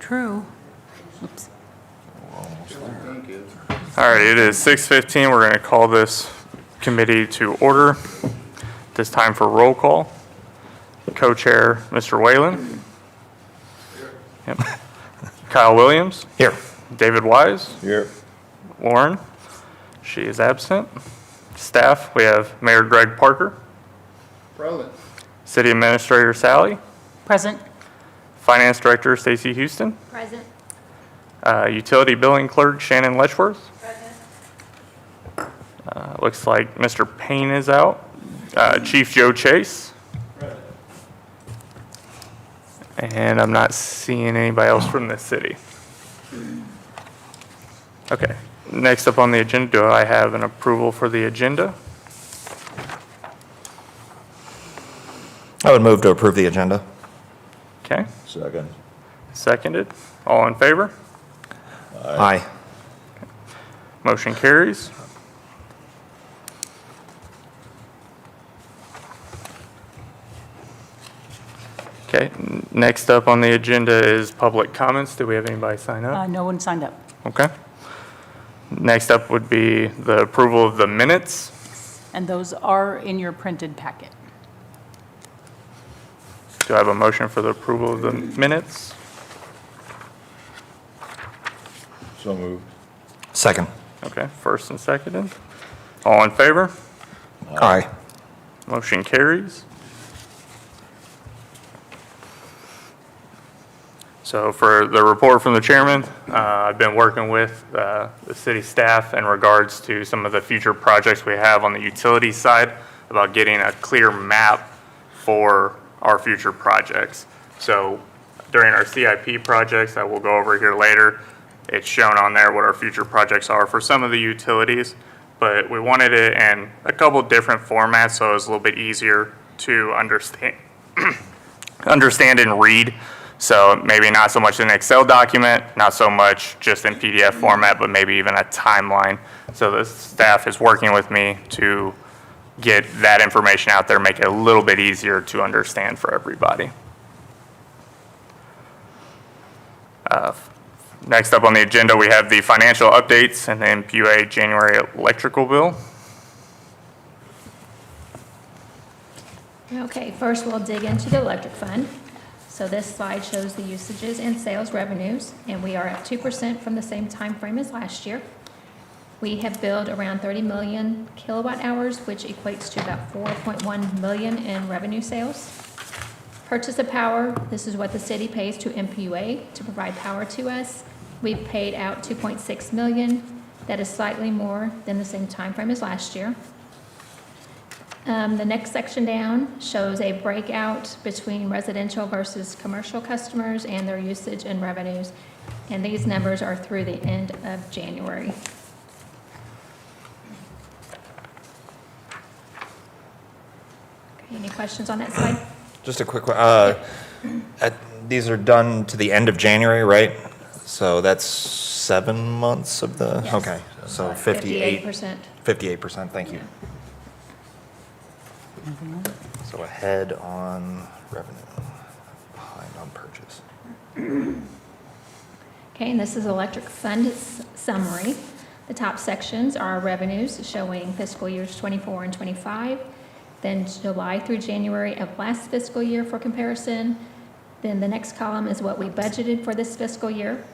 True. Oops. All right, it is 6:15. We're going to call this committee to order. This time for roll call. Co-chair, Mr. Whalen. Yep. Kyle Williams. Here. David Wise. Here. Lauren. She is absent. Staff, we have Mayor Greg Parker. Present. City Administrator Sally. Present. Finance Director Stacy Houston. Present. Utility Billing Clerk Shannon Letchworth. Present. Looks like Mr. Payne is out. Chief Joe Chase. And I'm not seeing anybody else from the city. Okay, next up on the agenda, do I have an approval for the agenda? I would move to approve the agenda. Okay, Second. seconded. All in favor? Aye. Motion carries. Okay, next up on the agenda is public comments. Do we have anybody sign up? No one signed up. Okay. Next up would be the approval of the minutes. And those are in your printed packet. Do I have a motion for the approval of the minutes? So moved. Second. Okay, first and seconded. All in favor? Aye. Motion carries. So for the report from the chairman, I've been working with the city staff in regards to some of the future projects we have on the utility side about getting a clear map for our future projects. So during our CIP projects that we'll go over here later, it's shown on there what our future projects are for some of the utilities, but we wanted it in a couple different formats so it was a little bit easier to understand, understand and read. So maybe not so much an Excel document, not so much just in PDF format, but maybe even a timeline. So the staff is working with me to get that information out there, make it a little bit easier to understand for everybody. Next up on the agenda, we have the financial updates and the MPUA January electrical bill. Okay, first we'll dig into the electric fund. So this slide shows the usages and sales revenues, and we are up 2% from the same time frame as last year. We have billed around 30 million kilowatt hours, which equates to about 4.1 million in revenue sales. Purchase of power, this is what the city pays to MPUA to provide power to us. We've paid out 2.6 million. That is slightly more than the same time frame as last year. The next section down shows a breakout between residential versus commercial customers and their usage and revenues. And these numbers are through the end of January. Okay, any questions on that slide? Just a quick one. These are done to the end of January, right? So that's 7 months of the, Yes. okay. So 58, 58%. 58%, thank you. So ahead on revenue, behind on purchase. Okay, and this is electric fund summary. The top sections are revenues showing fiscal years 24 and 25, then July through January of last fiscal year for comparison. Then the next column is what we budgeted for this fiscal year.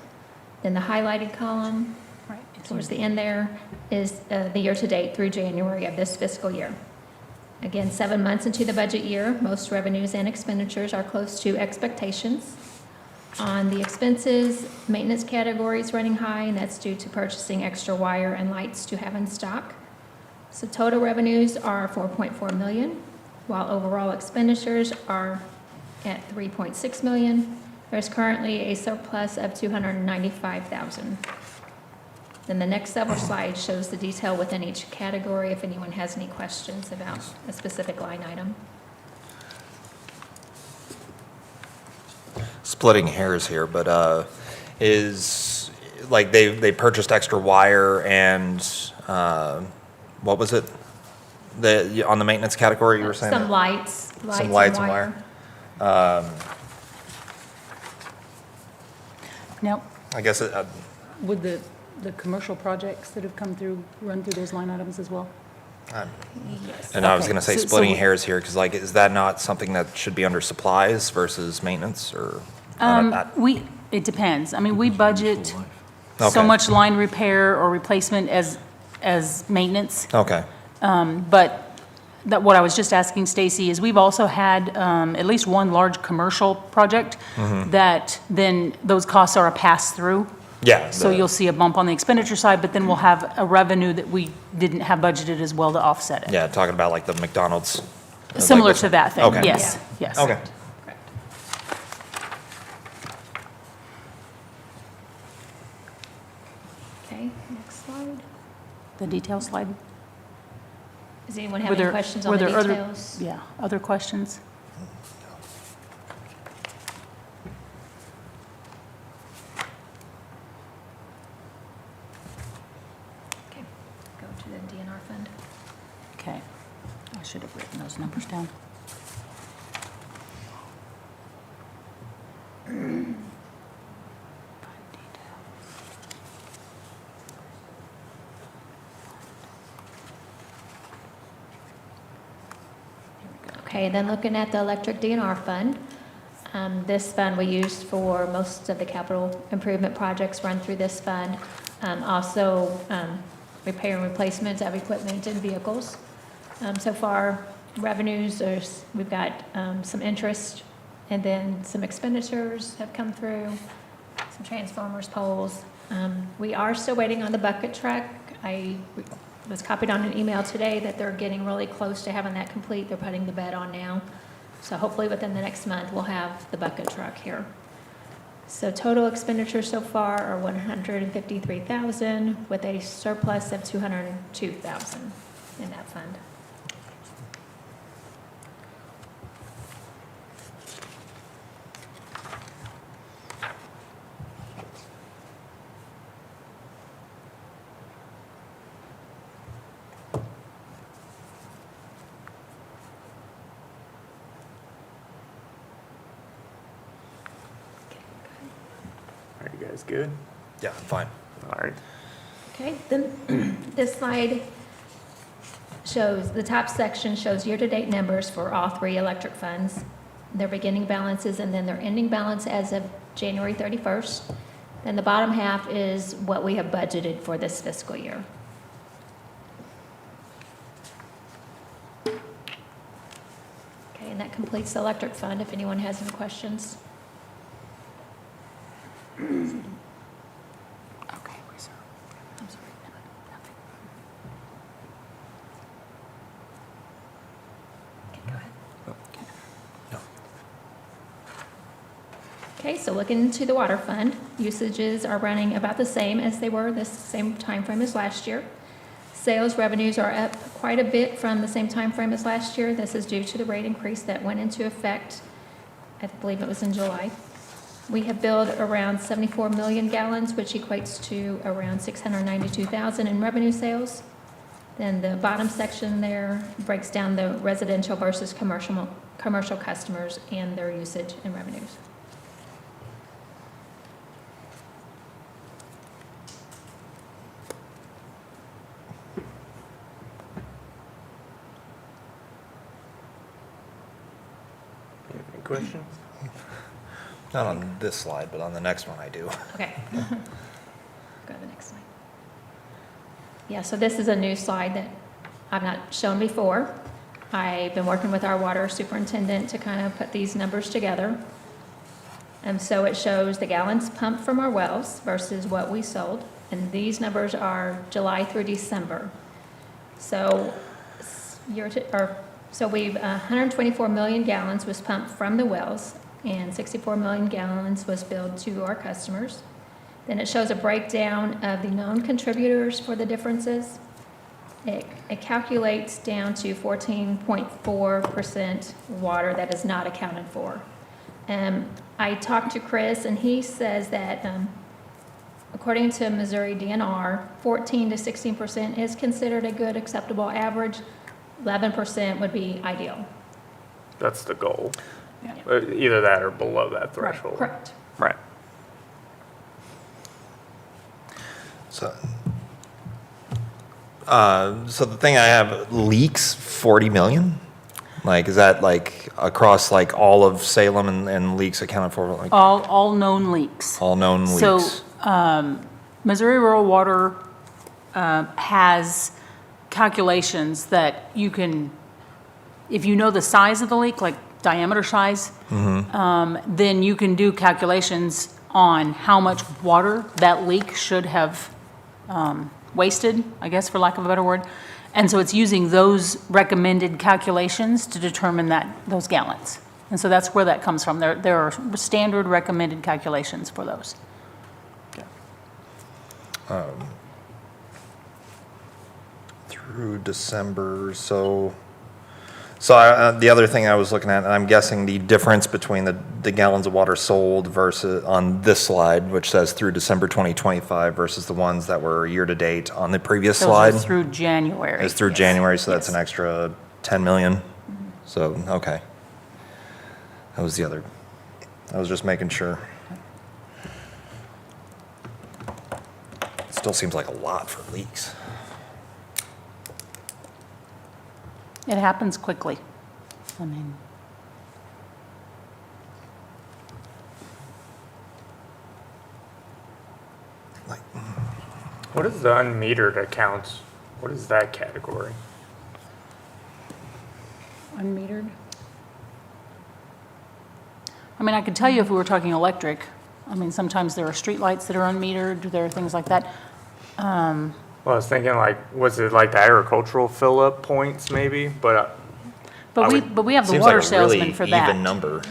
Then the highlighted column, Right. towards the end there, is the year-to-date through January of this fiscal year. Again, 7 months into the budget year, most revenues and expenditures are close to expectations. On the expenses, maintenance category is running high, and that's due to purchasing extra wire and lights to have in stock. So total revenues are 4.4 million, while overall expenditures are at 3.6 million. There's currently a surplus of 295,000. Then the next several slides shows the detail within each category if anyone has any questions about a specific line item. Splitting hairs here, but is, like, they purchased extra wire and, what was it? On the maintenance category, you were saying? Some lights Some lights and wire. Now, I guess, would the commercial projects that have come through run through those line items as well? Yes. and I was Okay, gonna say so- splitting so- hairs here, because like, is that not something that should be under supplies versus maintenance, or? It depends. I mean, we budget so Okay. much line repair or replacement as maintenance. Okay, But what I was just asking Stacy is we've also had at least one large commercial project that then those costs are a pass-through. yeah. So you'll see a bump on the expenditure side, but then we'll have a revenue that we didn't have budgeted as well to offset it. Yeah, talking about like the McDonald's. Similar like to that thing, Okay. yes, yes. Okay. Correct. Okay, next slide. The detail slide? Does anyone have Were any there- questions were on the there other- details? Yeah, other questions? Okay, go to the DNR fund. Okay. I should have written those numbers down. Okay, then looking at the electric DNR fund, this fund we used for most of the capital improvement projects run through this fund. Also, repair and replacements of equipment and vehicles. So far, revenues, we've got some interest, and then some expenditures have come through, some transformers, poles. We are still waiting on the bucket truck. I was copied on an email today that they're getting really close to having that complete. They're putting the bed on now. So hopefully within the next month, we'll have the bucket truck here. So total expenditures so far are $153,000 with a surplus of $202,000 in that fund. Are you guys good? Yeah, fine. All right. Okay, then this slide shows, the top section shows year-to-date numbers for all three electric funds, their beginning balances, and then their ending balance as of January 31st. Then the bottom half is what we have budgeted for this fiscal year. Okay, and that completes the electric fund, if anyone has any questions. Okay, reserve. I'm sorry. Nothing. Okay, go ahead. No. Okay, so looking into the water fund, usages are running about the same as they were this same time frame as last year. Sales revenues are up quite a bit from the same time frame as last year. This is due to the rate increase that went into effect, I believe it was in July. We have billed around 74 million gallons, which equates to around 692,000 in revenue sales. Then the bottom section there breaks down the residential versus commercial customers and their usage and revenues. Any questions? Not on this slide, but on the next one I do. Okay. Go to the next slide. Yeah, so this is a new slide that I've not shown before. I've been working with our water superintendent to kind of put these numbers together. And so it shows the gallons pumped from our wells versus what we sold. And these numbers are July through December. So we've 124 million gallons was pumped from the wells, and 64 million gallons was billed to our customers. Then it shows a breakdown of the known contributors for the differences. It calculates down to 14.4% water that is not accounted for. I talked to Chris, and he says that according to Missouri DNR, 14 to 16% is considered a good acceptable average. 11% would be ideal. That's the goal. Yeah. Either that or below that threshold. Correct. Right. So the thing I have, leaks, 40 million? Like, is that like across like all of Salem and leaks accounted for, like All known leaks. all known So, leaks? Missouri Rural Water has calculations that you can, if you know the size of the leak, like diameter size, then you can do calculations on how much water that leak should have wasted, I guess, for lack of a better word. And so it's using those recommended calculations to determine those gallons. And so that's where that comes from. There are standard recommended calculations for those. Through December, so the other thing I was looking at, and I'm guessing the difference between the gallons of water sold versus on this slide, which says through December 2025 versus the ones that were year-to-date on the previous slide. Those are through January. Is through Yes. January, so that's Yes. an extra 10 million. So, okay. That was the other, I was just making sure. It still seems like a lot for leaks. It happens quickly. I mean, Like, What is the unmetered accounts? What is that category? unmetered. I mean, I could tell you if we were talking electric. I mean, sometimes there are streetlights that are unmetered, there are things like that. Well, I was thinking like, was it like the agricultural fill-up points maybe? But But we have the seems water like a really salesman for that. even number.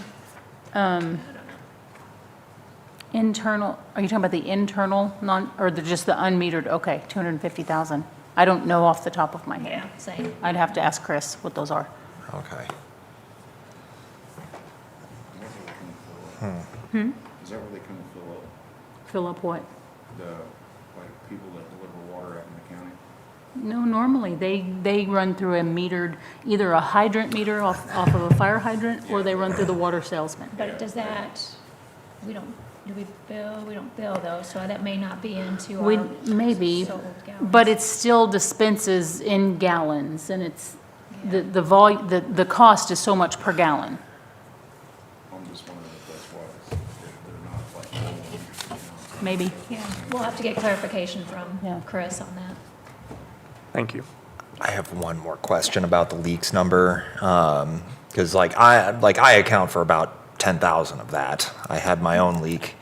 Internal, are you talking about the internal or just the unmetered? Okay, 250,000. I don't know off the top of my head. Yeah, same. I'd have to ask Chris what those are. Okay. Is that where they come and fill up Fill up what? like people that deliver water out in the county? No, normally they run through a metered, either a hydrant meter off of a fire hydrant, or they run through the water salesman. But does that, we don't bill those, so that may not be into We, our maybe, sold gallons. but it still dispenses in gallons, and it's, the volume, the cost is so much per gallon. I'm just wondering if that's why they're not like full. Maybe. Yeah, we'll have to get clarification from Yeah. Chris on that. thank you. I have one more question about the leaks number, because I account for about 10,000 of that. I had my own leak,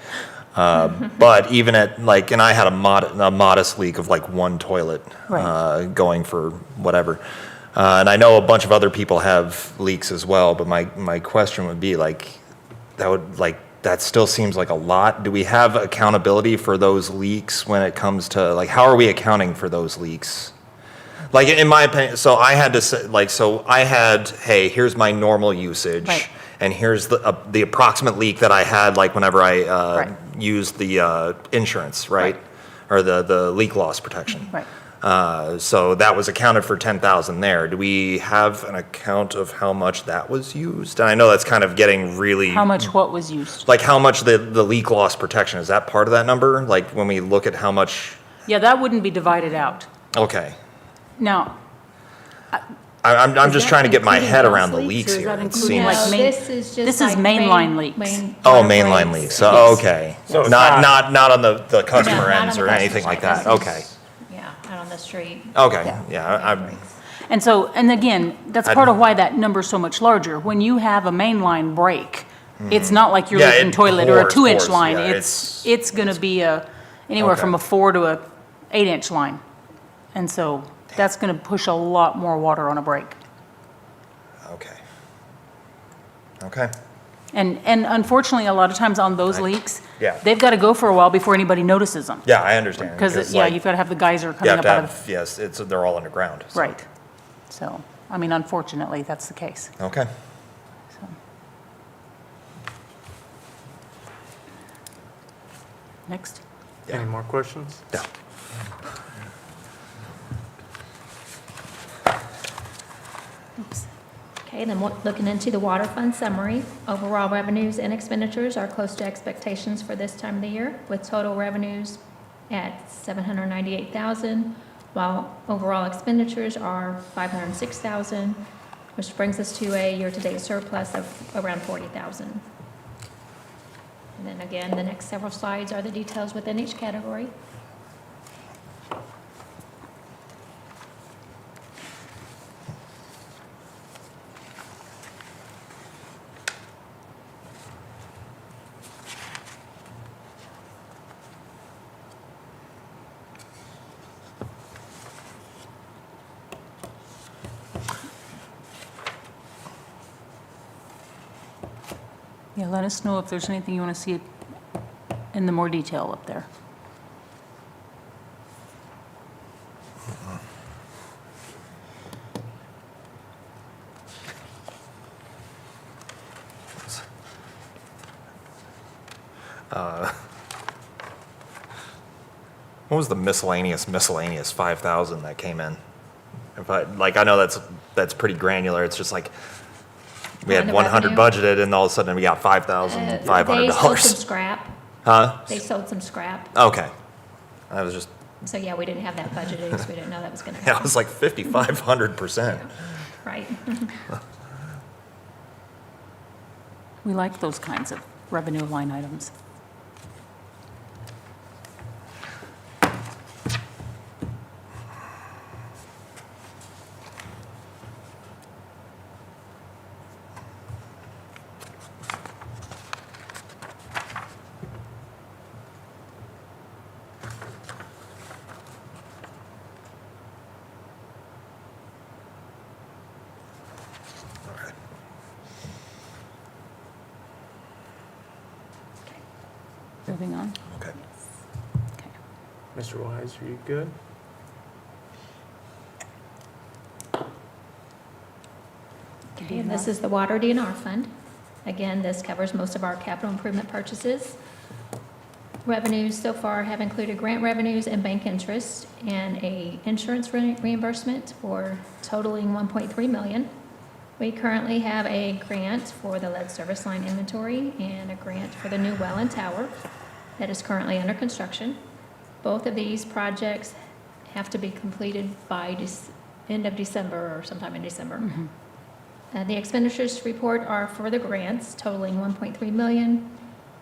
but even at and I had a modest leak of like one toilet, Right. going for whatever, and I know a bunch of other people have leaks as well. But my question would be that still seems like a lot. Do we have accountability for those leaks when it comes to how are we accounting for those leaks? Like, in my opinion, so I had to say, hey, here's my normal usage, Right. and here's the approximate leak that I had, whenever I Right. used the insurance, right? Right. Or the leak loss protection. Right. So that was accounted for 10,000 there. Do we have an account of how much that was used? And I know that's kind of getting really, How much what was used? how much the leak loss protection, is that part of that number? Like, when we look at how much, Yeah, that wouldn't be divided out. okay. Now, I'm just that trying to get my including head house around the leaks, leaks or is here. that It including, seems, like, No, main- this is just this is like mainline leaks. oh, water mainline breaks. leaks, so, Yes. okay. So it's Not not- on the No, customer not on ends the or customer anything side. like that, This is- okay. Yeah, out on the street. Okay, yeah, and so, and again, that's part of why that number's so much larger. When you have a mainline break, it's not like you're Yeah, leaking it toilet or a pours, 2-inch pours, line. yeah, It's gonna be anywhere Okay. from a 4 to a 8-inch line. And so that's gonna push a lot more water on a break. okay. Okay, And unfortunately, a lot of times on those leaks, yeah. they've gotta go for a while before anybody notices them. yeah, I understand. Because, yeah, you've gotta have the geyser You coming have up to out of, have, yes, they're all underground. so- right. So, I mean, unfortunately, that's the case. Okay. So. Next. Yeah. Any more questions? Yeah. Oops. Okay, then looking into the water fund summary, overall revenues and expenditures are close to expectations for this time of the year, with total revenues at $798,000, while overall expenditures are $506,000, which brings us to a year-to-date surplus of around $40,000. And then again, the next several slides are the details within each category. Yeah, let us know if there's anything you want to see in the more detail up there. What was the miscellaneous 5,000 that came in? If I know that's pretty granular. It's just like we On had the 100 revenue? budgeted and all of a sudden we got They sold some $5,500. scrap. Huh? They sold some scrap. Okay. I was just, So yeah, we didn't have that budgeted because we didn't know that was going to yeah, I happen. was like 5,500%. Right. We like those kinds of revenue line items. Moving on. Okay. Okay. Mr. Wise, are you good? Okay, and this is the water DNR fund. Again, this covers most of our capital improvement purchases. Revenues so far have included grant revenues and bank interest and a insurance reimbursement for totaling $1.3 million. We currently have a grant for the lead service line inventory and a grant for the new well and tower that is currently under construction. Both of these projects have to be completed by end of December or sometime in December. The expenditures report are for the grants totaling $1.3 million.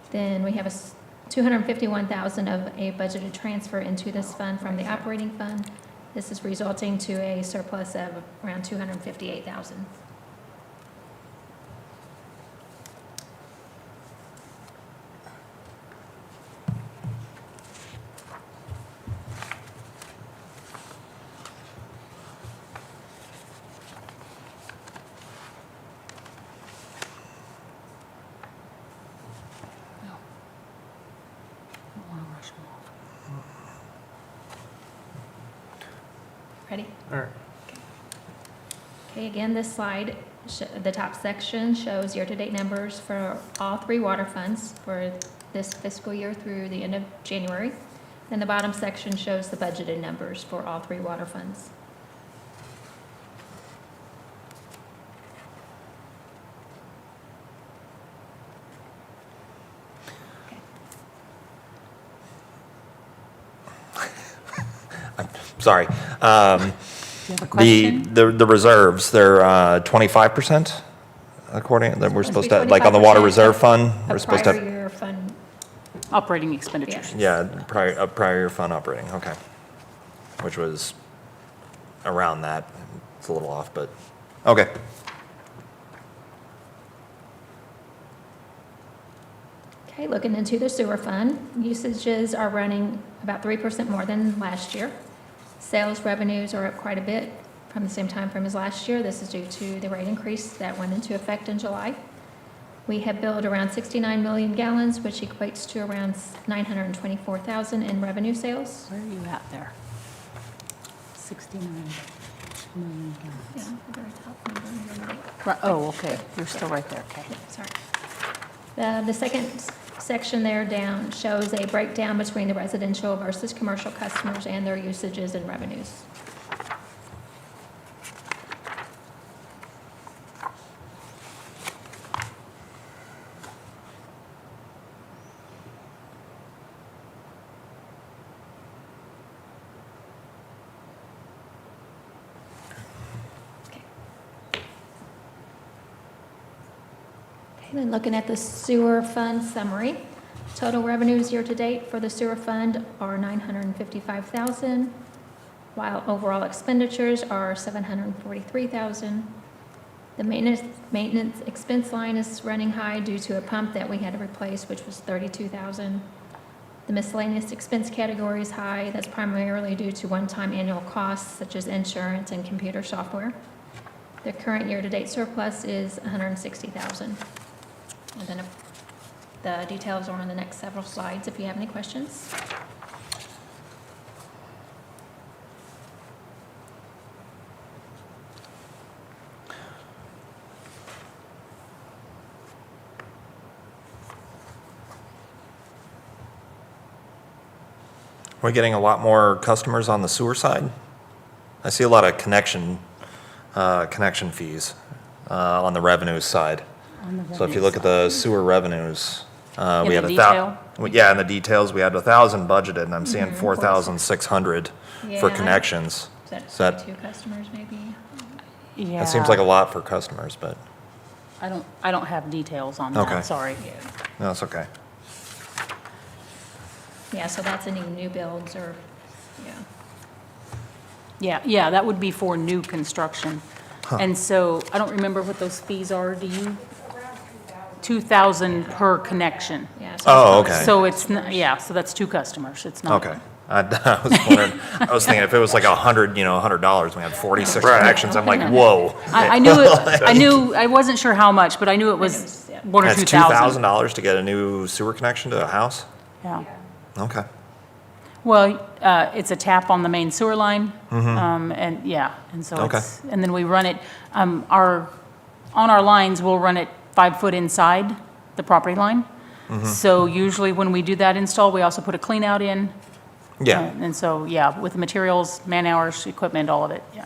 Then we have $251,000 of a budgeted transfer into this fund from the operating fund. This is resulting to a surplus of around $258,000. Don't want to rush them off. Ready? All right. Okay, again, this slide, the top section shows year-to-date numbers for all three water funds for this fiscal year through the end of January. And the bottom section shows the budgeted numbers for all three water funds. Sorry. Do you have a question? The reserves, they're 25% according, that we're supposed to, like on the water 25% reserve fund? We're Of supposed to prior have, year fund, Operating expenditures. yeah, prior year fund operating, okay. Which was around that. It's a little off, but, okay. okay, looking into the sewer fund, usages are running about 3% more than last year. Sales revenues are up quite a bit from the same time frame as last year. This is due to the rate increase that went into effect in July. We have billed around 69 million gallons, which equates to around 924,000 in revenue sales. Where are you at there? 69 million gallons. Yeah, the very top number. Right, oh, okay, you're still right there, okay. Sorry. The second section there down shows a breakdown between the residential versus commercial customers and their usages and revenues. then looking at the sewer fund summary, total revenues year-to-date for the sewer fund are $955,000, while overall expenditures are $743,000. The maintenance expense line is running high due to a pump that we had to replace, which was $32,000. The miscellaneous expense category is high. That's primarily due to one-time annual costs such as insurance and computer software. The current year-to-date surplus is $160,000. And then the details are on the next several slides if you have any questions. We're getting a lot more customers on the sewer side. I see a lot of connection fees on the revenue side. So if you look at the sewer revenues, In we the had detail? Yeah, in the details, we had 1,000 budgeted, and I'm seeing 4,600 for Yeah. connections. Is that Is that- 2 customers maybe? Yeah. That seems like a lot for customers, but, I don't have details on Okay. that, sorry. no, it's okay. Yeah, so that's any new builds or, Yeah, that would be for new construction. And so, I don't remember what those fees are, do you? 2,000 per connection. yeah. so Oh, it's- okay. So it's, so that's 2 customers, it's not. Okay. I was wondering, I was thinking if it was like $100, we had 46 Right. connections, I'm like, whoa. I knew it, I wasn't sure how much, but I knew it was Yeah. 1 or That's 2,000. $2,000 to get a new sewer connection to a house? Yeah. Okay. Well, it's a tap on the main sewer line, and so Okay. it's, and then we run it, on our lines, we'll run it 5 foot inside the property line. So usually when we do that install, we also put a clean out in. Yeah, And so, yeah, with the materials, man hours, equipment, all of it, yeah.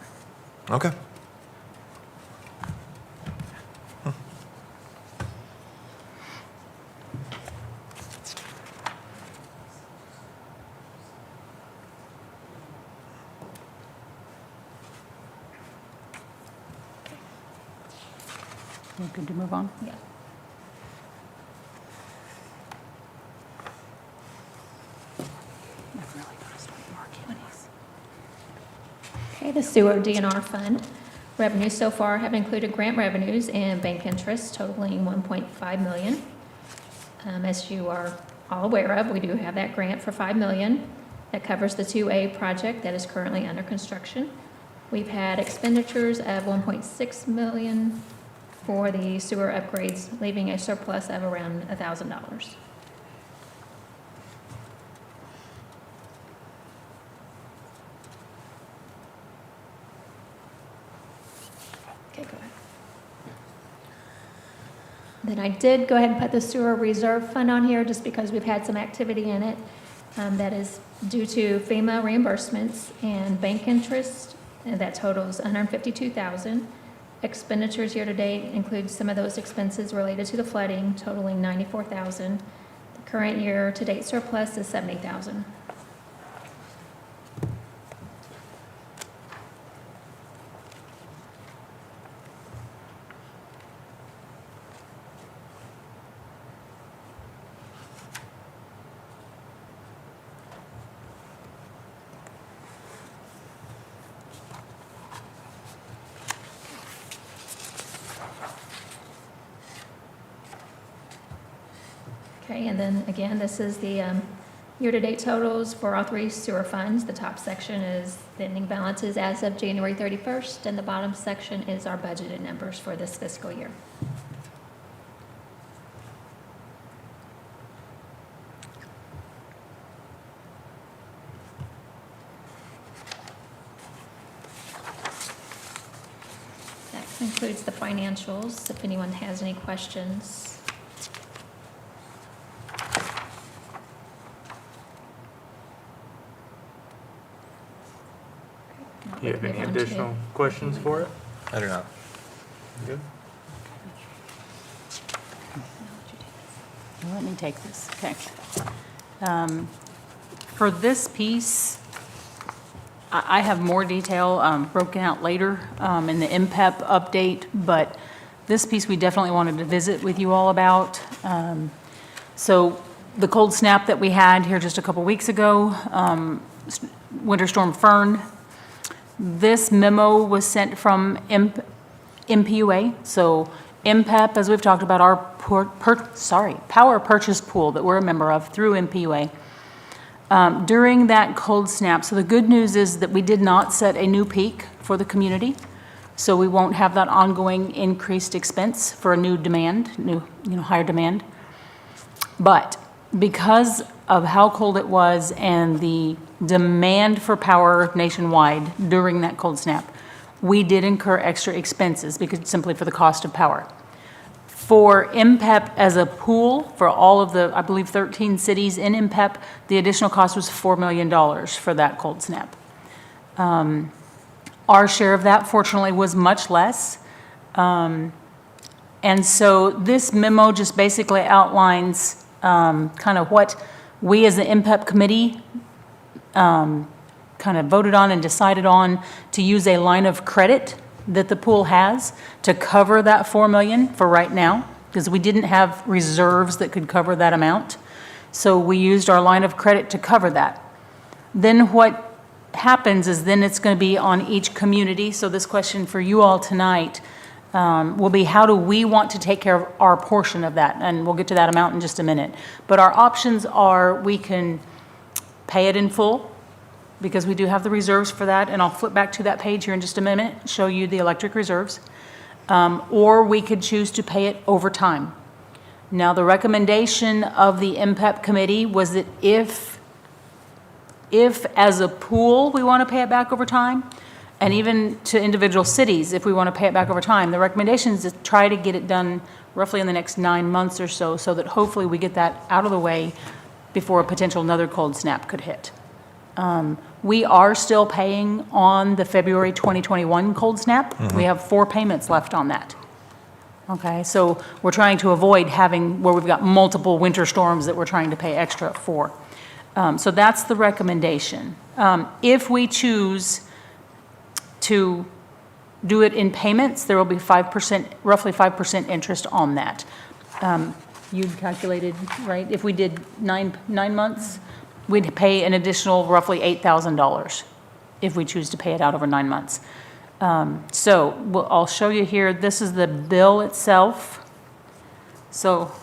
okay. You good to move on? Yeah. I've really got to start marking these. Okay, the sewer DNR fund. Revenues so far have included grant revenues and bank interest totaling $1.5 million. As you are all aware of, we do have that grant for $5 million that covers the 2A project that is currently under construction. We've had expenditures of $1.6 million for the sewer upgrades, leaving a surplus of around $1,000. Okay, go ahead. Then I did go ahead and put the sewer reserve fund on here just because we've had some activity in it. That is due to FEMA reimbursements and bank interest, and that totals $152,000. Expenditures year-to-date include some of those expenses related to the flooding, totaling $94,000. The current year-to-date surplus is $70,000. Okay, and then again, this is the year-to-date totals for all 3 sewer funds. The top section is the ending balances as of January 31st, and the bottom section is our budgeted numbers for this fiscal year. That concludes the financials. If anyone has any questions. Do you have any Move on to- additional questions for it? I do not. Good. Let me take this, okay. For this piece, I have more detail broken out later in the MPEP update, but This piece we definitely wanted to visit with you all about. So the cold snap that we had here just a couple weeks ago, Winter Storm Fern, this memo was sent from MPUA. So MPEP, as we've talked about, our power purchase pool that we're a member of through MPUA. During that cold snap, so the good news is that we did not set a new peak for the community. So we won't have that ongoing increased expense for a new demand, higher demand. But because of how cold it was and the demand for power nationwide during that cold snap, we did incur extra expenses simply for the cost of power. For MPEP as a pool, for all of the, I believe, 13 cities in MPEP, the additional cost was $4 million for that cold snap. Our share of that, fortunately, was much less. And so this memo just basically outlines kind of what we as the MPEP committee kind of voted on and decided on to use a line of credit that the pool has to cover that $4 million for right now, because we didn't have reserves that could cover that amount. So we used our line of credit to cover that. Then what happens is then it's going to be on each community. So this question for you all tonight will be, how do we want to take care of our portion of that? And we'll get to that amount in just a minute. But our options are, we can pay it in full, because we do have the reserves for that, and I'll flip back to that page here in just a minute, show you the electric reserves. Or we could choose to pay it over time. Now, the recommendation of the MPEP committee was that if as a pool we want to pay it back over time, and even to individual cities if we want to pay it back over time, the recommendation is to try to get it done roughly in the next 9 months or so, so that hopefully we get that out of the way before a potential another cold snap could hit. We are still paying on the February 2021 cold snap. We have 4 payments left on that. Okay, so we're trying to avoid having where we've got multiple winter storms that we're trying to pay extra for. So that's the recommendation. If we choose to do it in payments, there will be 5%, roughly 5% interest on that. You'd calculated, right? If we did nine months, we'd pay an additional roughly $8,000 if we choose to pay it out over 9 months. I'll show you here. This is the bill itself. So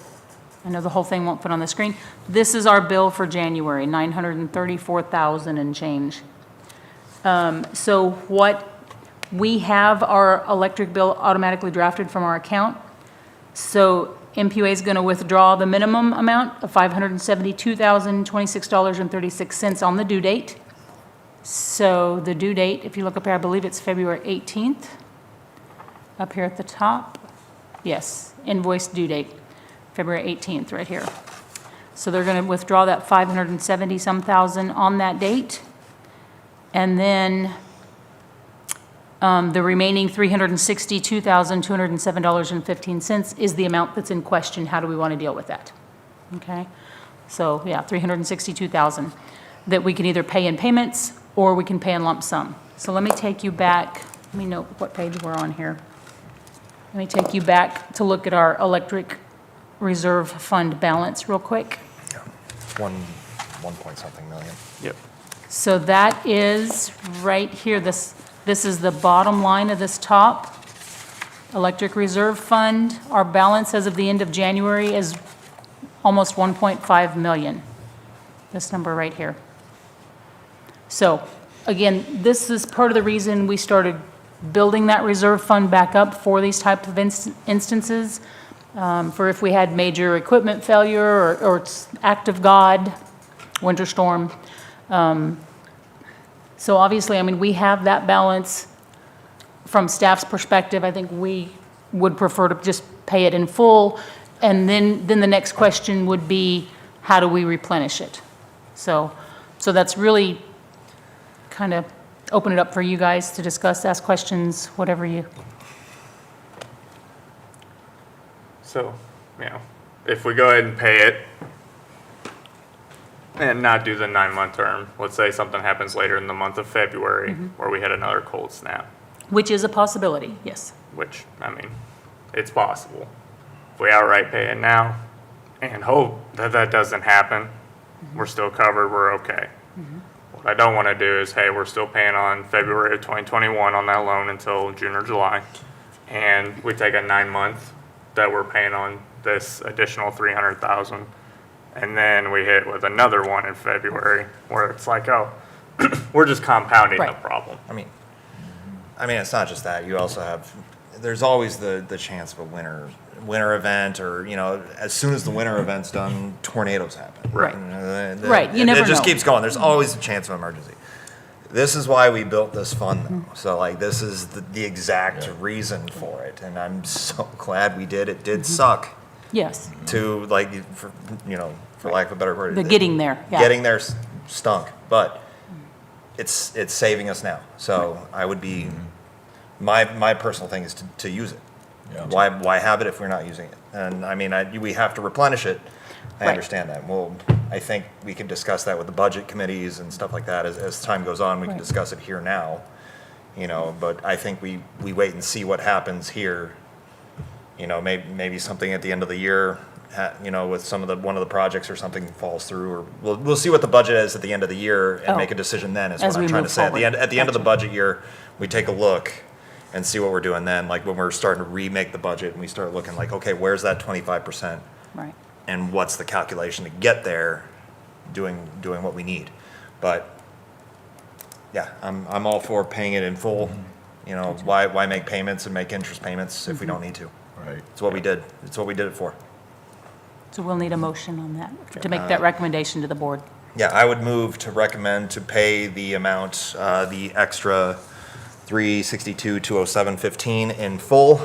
I know the whole thing won't fit on the screen. This is our bill for January, $934,000 and change. So what we have our electric bill automatically drafted from our account. So MPUA is going to withdraw the minimum amount of $572,026.36 on the due date. So the due date, if you look up here, I believe it's February 18th, up here at the top. Yes, invoice due date, February 18th, right here. So they're going to withdraw that 570-some thousand on that date. And then the remaining $362,207.15 is the amount that's in question. How do we want to deal with that? Okay, so yeah, $362,000 that we can either pay in payments or we can pay in lump sum. So let me take you back. Let me know what page we're on here. Let me take you back to look at our electric reserve fund balance real quick. Yeah. One point something million. Yep. So that is right here. This is the bottom line of this top. Electric reserve fund. Our balance as of the end of January is almost 1.5 million. This number right here. So again, this is part of the reason we started building that reserve fund back up for these type of instances, for if we had major equipment failure or act of God, winter storm. So obviously, I mean, we have that balance. From staff's perspective, I think we would prefer to just pay it in full. And then the next question would be, how do we replenish it? So that's really kind of open it up for you guys to discuss, ask questions, whatever you. So, if we go ahead and pay it and not do the 9-month term, let's say something happens later in the month of February where we had another cold snap, Which is a possibility, yes. which, it's possible. If we outright pay it now and hope that that doesn't happen, we're still covered, we're okay. What I don't want to do is, hey, we're still paying on February of 2021 on that loan until June or July, and we take a 9-month that we're paying on this additional 300,000, and then we hit with another one in February where it's like, oh, we're just compounding the Right. problem. I mean, it's not just that. You also have, there's always the chance of a winter event, or, as soon as the winter event's done, tornadoes happen. Right. And, Right, you never It just know. keeps going. There's always a chance of emergency. This is why we built this fund, though. So, like, this is the exact reason for it, and I'm so glad we did. It did suck Yes, to, like, for lack of a better word. the getting there, yeah. Getting there stunk, but it's saving us now. So I would be, my personal thing is to use it. Yeah. Why have it if we're not using it? And I mean, we have to replenish it. I Right. understand that. Well, I think we can discuss that with the budget committees and stuff like that. As time goes on, we can Right. discuss it here now. But I think we wait and see what happens here. Maybe something at the end of the year, with one of the projects or something falls through, or we'll see what the budget is at the end of the year and Oh. make a decision then, is As what I'm we trying to move say. forward. At the end of the Gotcha. budget year, we take a look and see what we're doing then, like when we're starting to remake the budget and we start looking like, okay, where's that 25%? Right. And what's the calculation to get there, doing what we need. But yeah, I'm all for paying it in full. Why make payments and make interest payments if we don't need to? Right. It's what we did. It's what we did it for. So we'll need a motion on that, to make that recommendation to the board. Yeah, I would move to recommend to pay the amount, the extra $362,207.15 in full,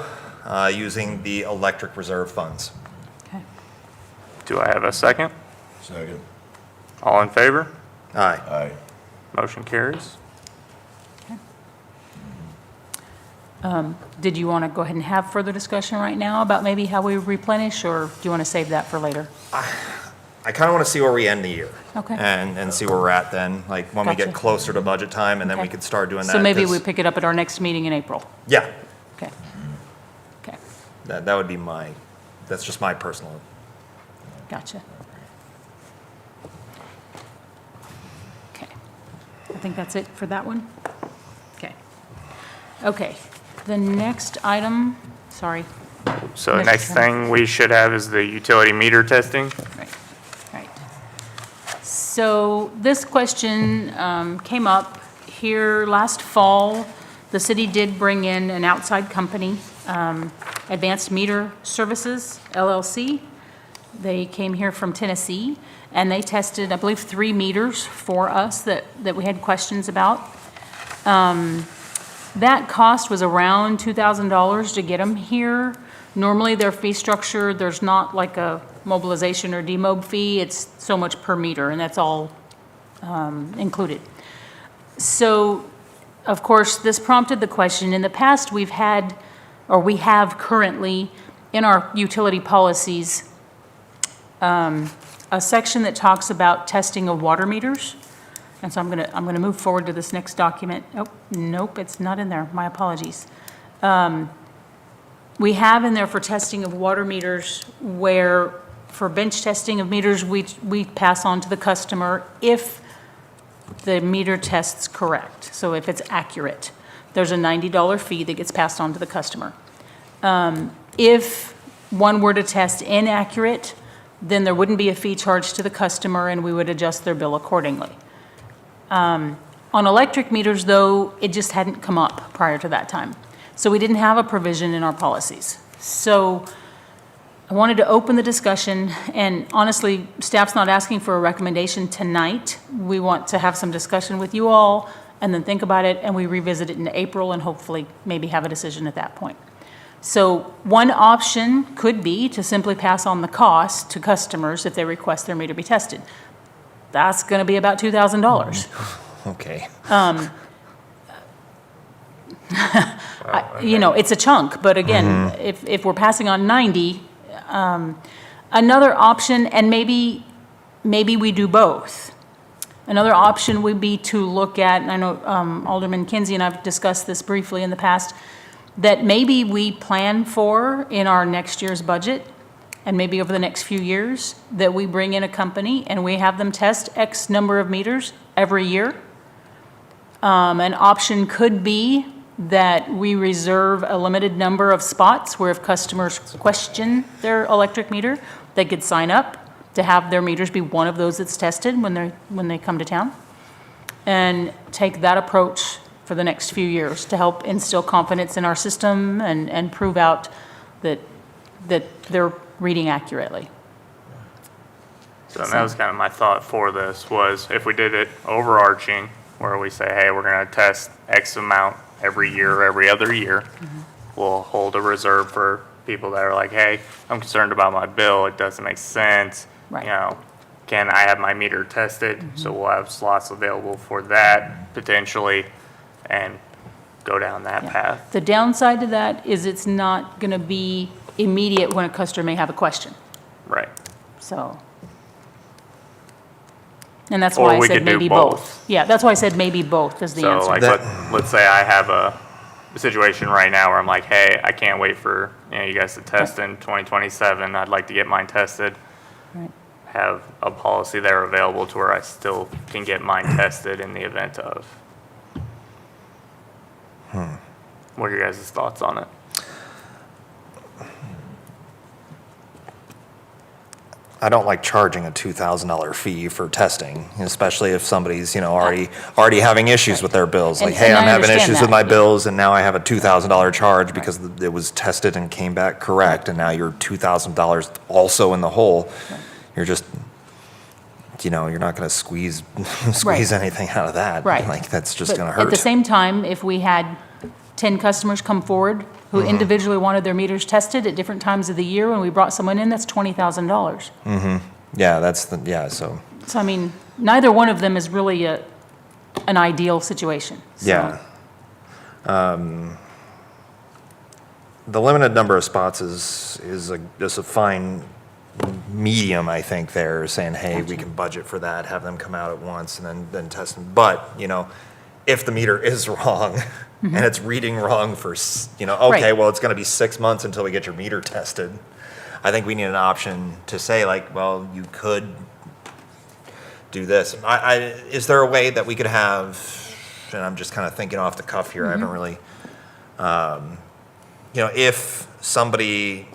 using the electric reserve funds. Okay. Do I have a second? Second. All in favor? Aye. Aye. Motion carries. Did you want to go ahead and have further discussion right now about maybe how we replenish, or do you want to save that for later? I kind of want to see where we end the year. Okay. And see where we're at then, like when we get Gotcha. closer to budget time, and then we Okay. could start doing that. So maybe 'cause- we pick it up at our next meeting in April. Yeah, Okay. Okay, that would be that's just my personal. gotcha. Okay. I think that's it for that one? Okay. Okay, the next item, sorry. So Mr. next Chairman. thing we should have is the utility meter testing. Right, right. So this question came up here last fall. The city did bring in an outside company, Advanced Meter Services LLC. They came here from Tennessee, and they tested, I believe, 3 meters for us that we had questions about. That cost was around $2,000 to get them here. Normally, their fee structure, there's not like a mobilization or demob fee. It's so much per meter, and that's all included. So, of course, this prompted the question. In the past, we have currently, in our utility policies, a section that talks about testing of water meters. And so I'm gonna move forward to this next document. Oh, nope, it's not in there. My apologies. We have in there for testing of water meters where, for bench testing of meters, we pass on to the customer if the meter tests correct. So if it's accurate, there's a $90 fee that gets passed on to the customer. If one were to test inaccurate, then there wouldn't be a fee charged to the customer, and we would adjust their bill accordingly. On electric meters, though, it just hadn't come up prior to that time. So we didn't have a provision in our policies. So I wanted to open the discussion, and honestly, staff's not asking for a recommendation tonight. We want to have some discussion with you all, and then think about it, and we revisit it in April, and hopefully maybe have a decision at that point. So one option could be to simply pass on the cost to customers if they request their meter be tested. That's going to be about $2,000. Okay. It's a chunk, but again, if we're passing on 90, another option, and maybe we do both. Another option would be to look at, and I know Alderman Kinsey and I've discussed this briefly in the past, that maybe we plan for in our next year's budget, and maybe over the next few years, that we bring in a company and we have them test X number of meters every year. An option could be that we reserve a limited number of spots where if customers question their electric meter, they could sign up to have their meters be one of those that's tested when they come to town. And take that approach for the next few years to help instill confidence in our system and prove out that they're reading accurately. So that was kind of my thought for this, was if we did it overarching, where we say, hey, we're going to test X amount every year or every other year, we'll hold a reserve for people that are like, hey, I'm concerned about my bill, it doesn't make sense. Right. You know, can I have my meter tested? So we'll have slots available for that potentially, and go down that path. The downside to that is it's not going to be immediate when a customer may have a question, Right. so. And that's Or why I we said could do maybe both. both. Yeah, that's why I said maybe both is the So answer. like, let's say I have a situation right now where I'm like, hey, I can't wait for, you guys to test in 2027. I'd like to get mine tested. Right. Have a policy there available to where I still can get mine tested in the event of. What are your guys' thoughts on it? I don't like charging a $2,000 fee for testing, especially if somebody's, already having issues with their bills. Like, And- hey, and I'm I having understand issues with that, my yeah. bills, and now I have a $2,000 charge because it was tested and came back correct, and now you're $2,000 also in the hole. You're just, you're not going to squeeze anything out of that. Right. Like, that's just But going to hurt. At the same time, if we had 10 customers come forward who individually wanted their meters tested at different times of the year, when we brought someone in, that's $20,000. Yeah, so. So I mean, neither one of them is really an ideal situation. So- Yeah. The limited number of spots is just a fine medium, I think, there, saying, hey, we can budget for that, have them come out at once and then test them. But, if the meter is wrong and it's reading wrong for, okay, Right. well, it's going to be 6 months until we get your meter tested. I think we need an option to say, like, well, you could do this. Is there a way that we could have, and I'm just kind of thinking off the cuff here, I haven't really, if somebody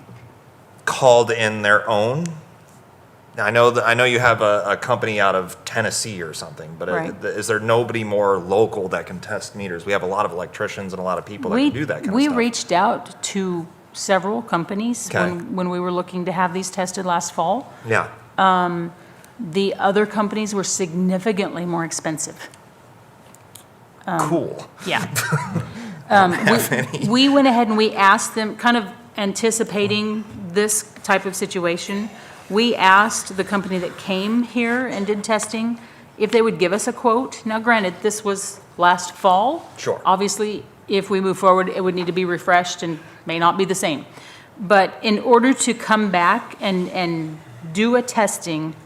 called in their own, I know you have a company out of Tennessee or something, but Right. is there nobody more local that can test meters? We have a lot of electricians and a lot of people that can do that kind of stuff. We reached out to several companies Okay. when we were looking to have these tested last fall. Yeah, The other companies were significantly more expensive. cool. Yeah. We went ahead and we asked them, kind of anticipating this type of situation, we asked the company that came here and did testing if they would give us a quote. Now granted, this was last fall. Sure. Obviously, if we move forward, it would need to be refreshed and may not be the same. But in order to come back and do a testing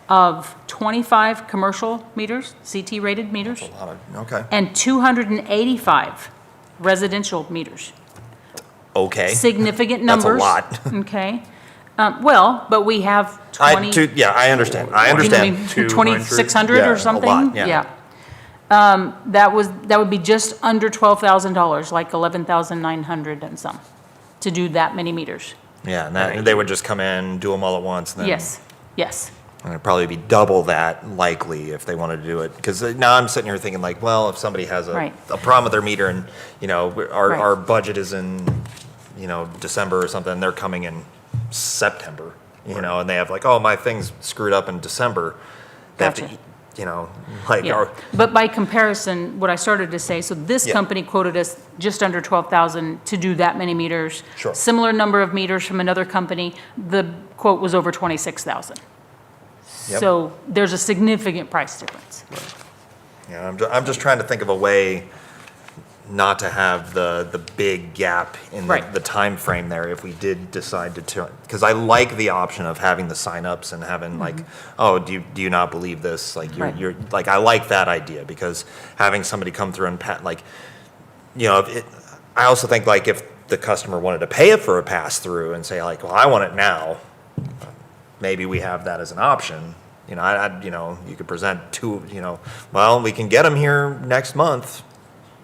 of 25 commercial meters, CT-rated meters, Okay. and 285 residential meters. Okay. Significant That's a numbers. lot. Okay. Well, but we have 20. I understand. I you know what I mean, understand. 2,600 Yeah, or a something? lot, yeah. That would be just under $12,000, like 11,900 and some, to do that many meters. Yeah, and they would just come in, do them all at once, and then. Yes, yes. And it'd probably be double that likely if they wanted to do it. Because now I'm sitting here thinking like, well, if somebody has Right. a problem with their meter and, our Right. budget is in, December or something, they're coming in September, and they have like, oh, my thing's screwed up in December. They have to, Gotcha. like, But by comparison, what I started to say, so this Yeah. company quoted us just under 12,000 to do that many meters. Sure. Similar number of meters from another company, the quote was over 26,000. Yep. So there's a significant price difference. I'm just trying to think of a way not to have the big gap in Right. the time frame there if we did decide to, because I like the option of having the signups and having like, oh, do you not believe this? Like Mm-hmm. Right. you're like, I like that idea because having somebody come through and I also think like if the customer wanted to pay it for a pass-through and say like, well, I want it now, maybe we have that as an option. You know, you could present two, well, we can get them here next month.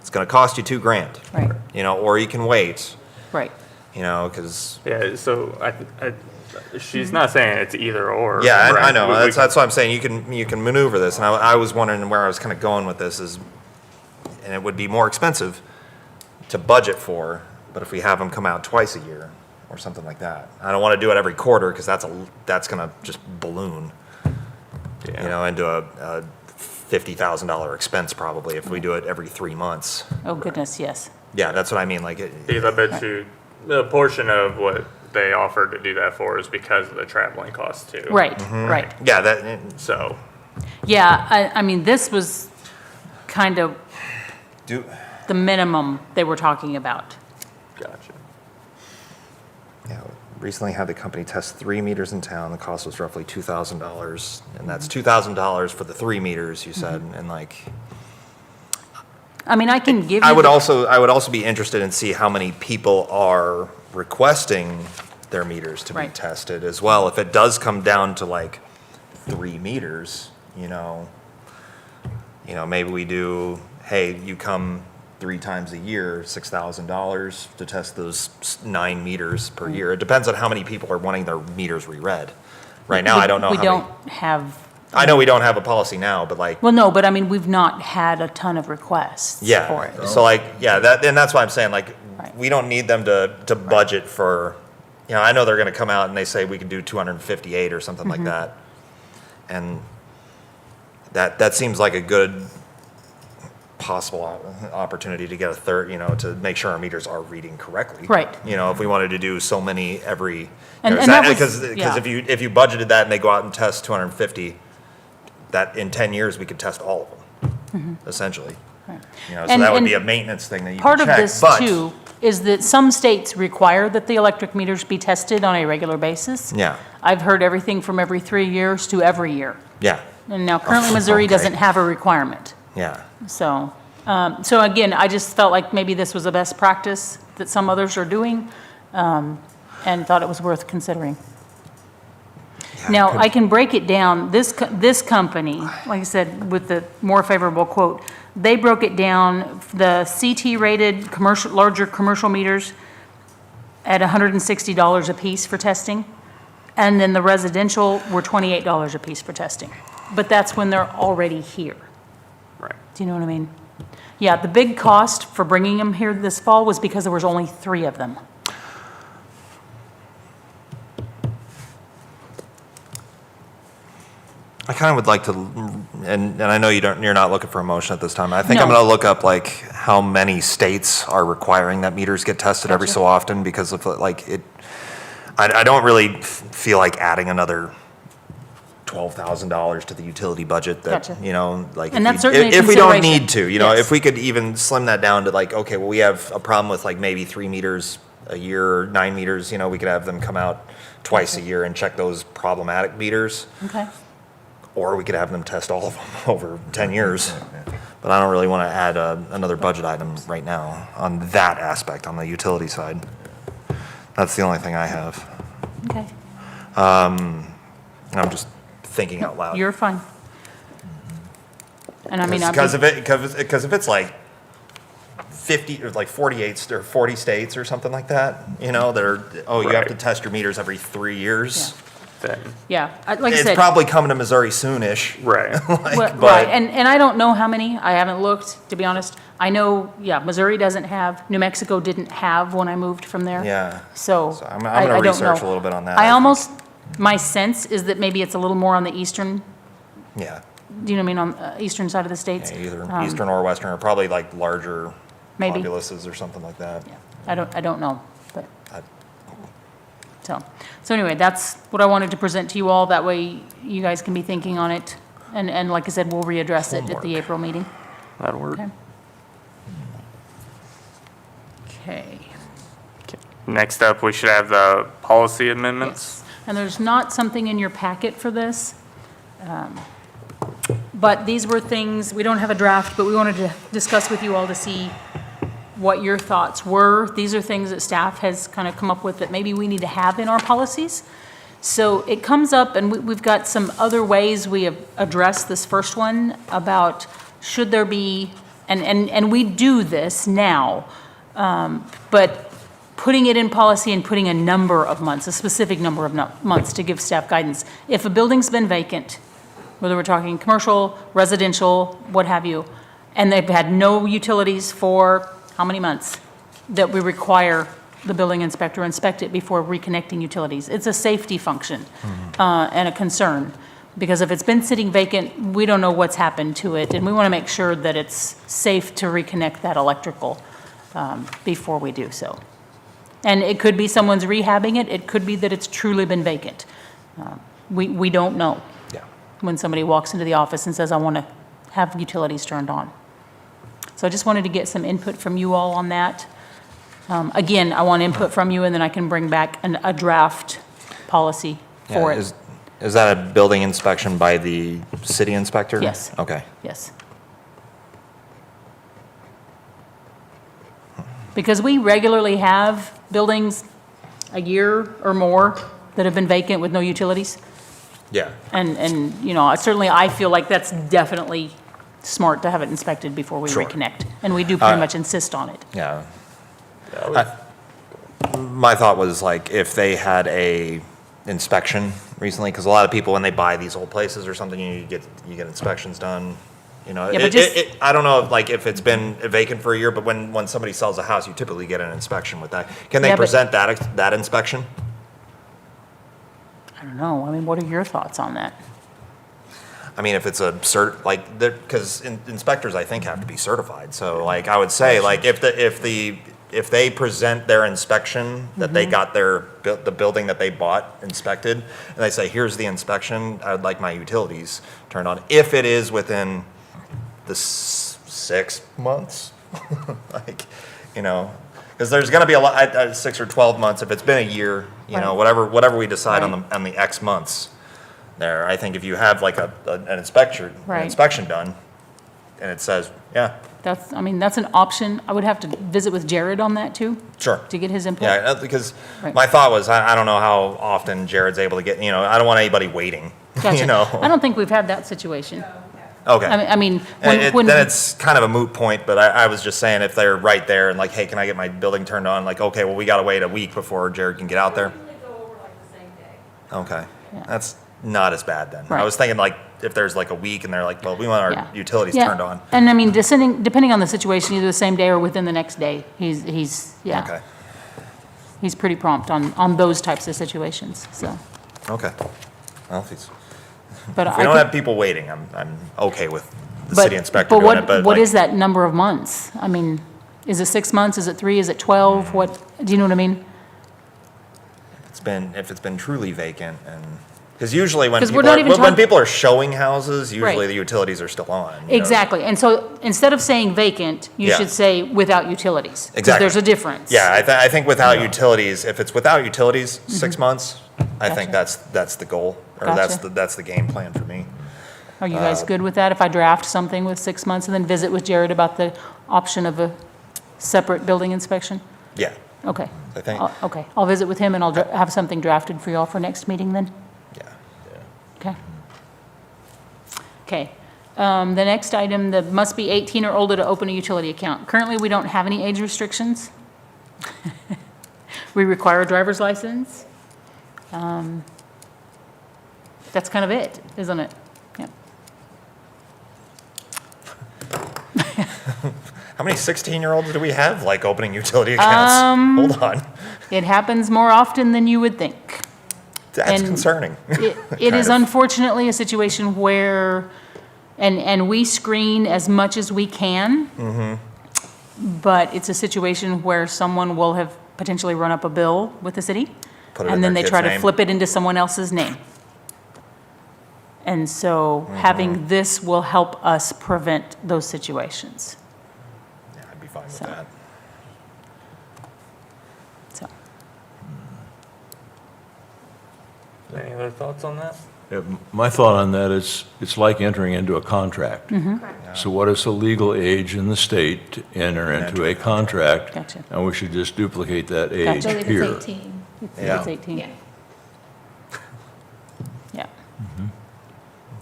It's gonna cost you $2,000. Right. Or you can wait, Right. because, Yeah, so she's not saying it's either or. yeah, I right? know. We That's what I'm saying. You can maneuver this. And I was wondering where I was kind of going with this is, and it would be more expensive to budget for, but if we have them come out twice a year or something like that. I don't want to do it every quarter because that's going to just balloon, Yeah. into a $50,000 expense probably if we do it every 3 months. Oh, goodness, yes. Yeah, that's what I mean. Like, Because I bet you a portion of what they offered to do that for is because of the traveling costs too. Right, right. yeah, that, So, Yeah, I mean, this was kind of do, the minimum they were talking about. gotcha. yeah, recently had the company test 3 meters in town. The cost was roughly $2,000. And that's $2,000 for the 3 meters, you said. And like, I mean, I can give you. I would also be interested in see how many people are requesting their meters to be Right. tested as well. If it does come down to like 3 meters, maybe we do, hey, you come 3 times a year, $6,000 to test those 9 meters per year. It depends on how many people are wanting their meters reread. Right now, I don't know We how many. don't have, I know we don't have a policy now, but like, well, no, but I mean, we've not had a ton of requests for yeah, it. so like, yeah, and that's why I'm saying, like, Right. we don't need them to budget for, I know they're gonna come out and they say we can do 258 or something like that. And that seems like a good possible opportunity to get a third, to make sure our meters are reading correctly. Right. If we wanted to do so many every, And that was- because yeah. if you budgeted that and they go out and test 250, that in 10 years, we could test all of them, essentially. So And- that would and be a maintenance thing that you Part could of check. this But too is that some states require that the electric meters be tested on a regular basis. Yeah, I've heard everything from every 3 years to every year. yeah, And now currently Missouri okay. doesn't have a requirement. yeah. So, so again, I just felt like maybe this was a best practice that some others are doing, and thought it was worth considering. Now, I can break it down. This company, like I said, with the more favorable quote, they broke it down, the CT-rated commercial, larger commercial meters at $160 apiece for testing, and then the residential were $28 apiece for testing. But that's when they're already here. Right. Do you know what I mean? Yeah, the big cost for bringing them here this fall was because there was only 3 of them. I kind of would like to, and I know you're not looking for a motion at this time. I think I'm No. going to look up like how many states are requiring that meters get tested every Gotcha. so often because of like it. I don't really feel like adding another $12,000 to the utility budget. That Gotcha. like And if that's certainly a if we don't consideration. need to, Yes. if we could even slim that down to like, okay, well we have a problem with like maybe 3 meters a year, or 9 meters. We could have them come out twice a year and check those problematic meters. Okay? Or we could have them test all of them over 10 years. But I don't really want to add another budget item right now on that aspect, on the utility side. That's the only thing I have. Okay. I'm just thinking out loud. You're fine. And I mean, Because if it's like 50 or like 48 or 40 states or something like that, that are, you have to Right. test your meters every 3 years. Then, yeah, like I It's said. probably coming to Missouri soonish. right. Well, but- right, and I don't know how many, I haven't looked, to be honest. I know, yeah, Missouri doesn't have, New Mexico didn't have when I moved from there. Yeah. So. So I'm I gonna don't research know. a little bit on that, I I think. almost, my sense is that maybe it's a little more on the eastern, Yeah. do you know what I mean, on eastern side of the states? Yeah, either eastern or western, or probably like larger Maybe. populaces or something like that. Yeah, I don't know, but, I- so anyway, that's what I wanted to present to you all, that way you guys can be thinking on it. And like I said, we'll readdress it at Homework. the April meeting. That'll work. Okay. Okay. Next up, we should have the policy amendments. Yes. And there's not something in your packet for this. But these were things, we don't have a draft, but we wanted to discuss with you all to see what your thoughts were. These are things that staff has kind of come up with that maybe we need to have in our policies. So it comes up, and we've got some other ways we have addressed this first one about should there be, and we do this now, but putting it in policy and putting a number of months, a specific number of months to give staff guidance. If a building's been vacant, whether we're talking commercial, residential, what have you, and they've had no utilities for how many months, that we require the building inspector inspect it before reconnecting utilities. It's a safety function and a concern, because if it's been sitting vacant, we don't know what's happened to it, and we want to make sure that it's safe to reconnect that electrical before we do so. And it could be someone's rehabbing it, it could be that it's truly been vacant. We don't know Yeah. when somebody walks into the office and says, I want to have utilities turned on. So I just wanted to get some input from you all on that. Again, I want input from you, and then I can bring back a draft policy for Yeah, it. Is that a building inspection by the city inspector? Yes. Okay. Yes. Because we regularly have buildings a year or more that have been vacant with no utilities. Yeah. And, you know, certainly I feel like that's definitely smart to have it inspected before we Sure. reconnect. And we do pretty much insist on it. Yeah. My thought was like if they had a inspection recently, because a lot of people, when they buy these old places or something, you get inspections done. You know, Yeah, but just- I don't know, like if it's been vacant for a year, but when somebody sells a house, you typically get an inspection with that. Can they Yeah, but- present that inspection? I don't know. I mean, what are your thoughts on that? I mean, if it's a like, because inspectors, I think, have to be certified. So like, I would say, like, if they present their inspection, that they got the building that they bought inspected, and they say, here's the inspection, I would like my utilities turned on, if it is within the 6 months, like, you know, because there's gonna be a lot, 6 or 12 months, if it's been a year, you know, Right. whatever we decide Right. on the X months there, I think if you have like an inspection Right. done, and it says, yeah, That's, I mean, that's an option. I would have to visit with Jared on that too, sure. to get his input. Yeah, because Right. my thought was, I don't know how often Jared's able to get, you know, I don't want anybody waiting, Gotcha. you know? I don't think we've had that situation. Okay. I mean, And when. then it's kind of a moot point, but I was just saying if they're right there and like, hey, can I get my building turned on? Like, okay, well, we gotta wait a week before Jared can get out there. Okay, Yeah. that's not as bad then. I Right. was thinking like, if there's like a week and they're like, well, we want Yeah. our utilities Yeah. turned on. And I mean, depending on the situation, either the same day or within the next day, he's, yeah. Okay, He's pretty prompt on those types of situations, so. okay. Well, if he's, But if I we don't could- have people waiting, I'm okay with the but- city inspector but doing what- it, but What like- is that number of months? I mean, is it 6 months? Is it 3? Is it 12? What, do you know what I mean? if it's been truly vacant and, because usually when 'Cause we're people, not even when talking- people are showing houses, usually Right. the utilities are still on. you know? Exactly. And so instead of saying vacant, you Yeah. should say without utilities. Because Exactly. there's a difference. Yeah, I think without utilities, if it's without utilities, 6 months, I think Gotcha. that's the goal, or that's Gotcha. that's the game plan for me. Are you guys good with that? If I draft something with 6 months and then visit with Jared about the option of a separate building inspection? Yeah, Okay. I think- Okay, I'll visit with him and I'll have something drafted for y'all for next meeting then? yeah. Okay. Okay. The next item, the must be 18 or older to open a utility account. Currently, we don't have any age restrictions. We require a driver's license. That's kind of it, isn't it? Yep. How many 16-year-olds do we have, like, opening utility accounts? Hold on, It happens more often than you would think. that's And concerning. It Kind is of. unfortunately a situation where, and we screen as much as we can. But it's a situation where someone will have potentially run up a bill with the city. Put it in And then their they try kid's to name. flip it into someone else's name. And so having this will help us prevent those situations. Yeah, I'd be fine with So. that. So, Any other thoughts on that? My thought on that is, it's like entering into a contract. So what is the legal age in the state to enter into a contract? Gotcha. And we should just duplicate that age I believe here. it's 18. Yeah. It's 18. Yeah. Yeah.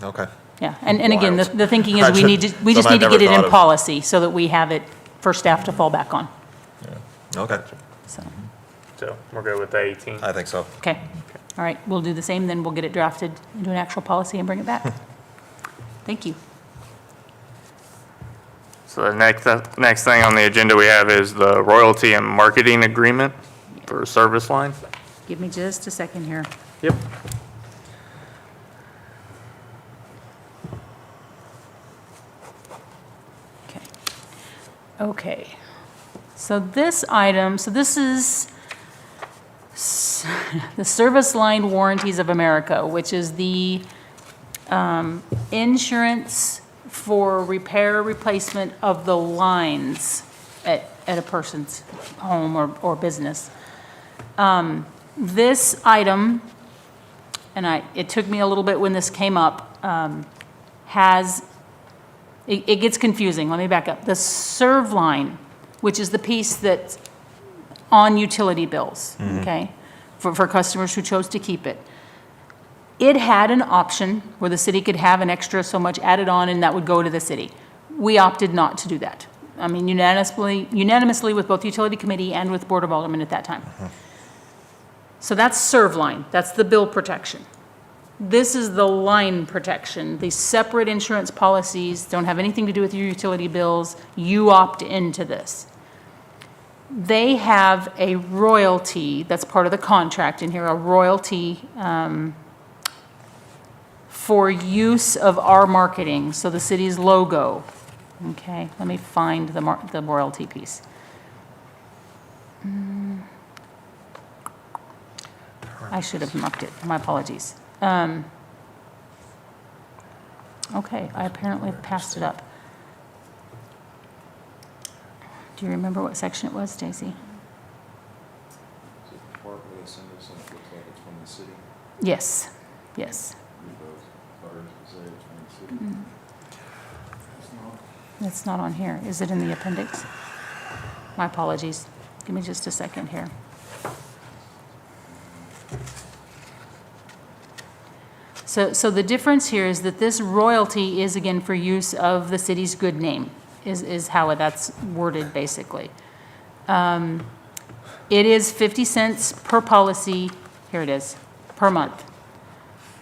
Okay. Yeah, and again, Wild. the thinking is we Something need to I've get never it in thought of. policy so that we have it for staff to fall back on, Okay, so, So we're good with the 18. I think so. okay. All right, we'll do the same, then we'll get it drafted into an actual policy and bring it back. Thank you. So the next thing on the agenda we have is the royalty and marketing agreement for service line. Give me just a second here. Yep. Okay. Okay. So this item, so this is the Service Line Warranties of America, which is the insurance for repair, replacement of the lines at a person's home or business. This item, and it took me a little bit when this came up, it gets confusing. Let me back up. The serve line, which is the piece that's on utility bills, okay, for customers who chose to keep it. It had an option where the city could have an extra so much added on, and that would go to the city. We opted not to do that. I mean, unanimously with both utility committee and with Board of Aldermen at that time. So that's serve line. That's the bill protection. This is the line protection. The separate insurance policies don't have anything to do with your utility bills. You opt into this. They have a royalty, that's part of the contract in here, a royalty for use of our marketing, so the city's logo. Okay, let me find the royalty piece. I should have marked it, my apologies. Okay, I apparently passed it up. Do you remember what section it was, Stacy? Is it part where they send us, and it looks like it's from the city? Yes, yes. Read those letters that say it's from the city. It's not. It's not on here. Is it in the appendix? My apologies. Give me just a second here. So the difference here is that this royalty is, again, for use of the city's good name, is how that's worded, basically. It is 50 cents per policy, here it is, per month.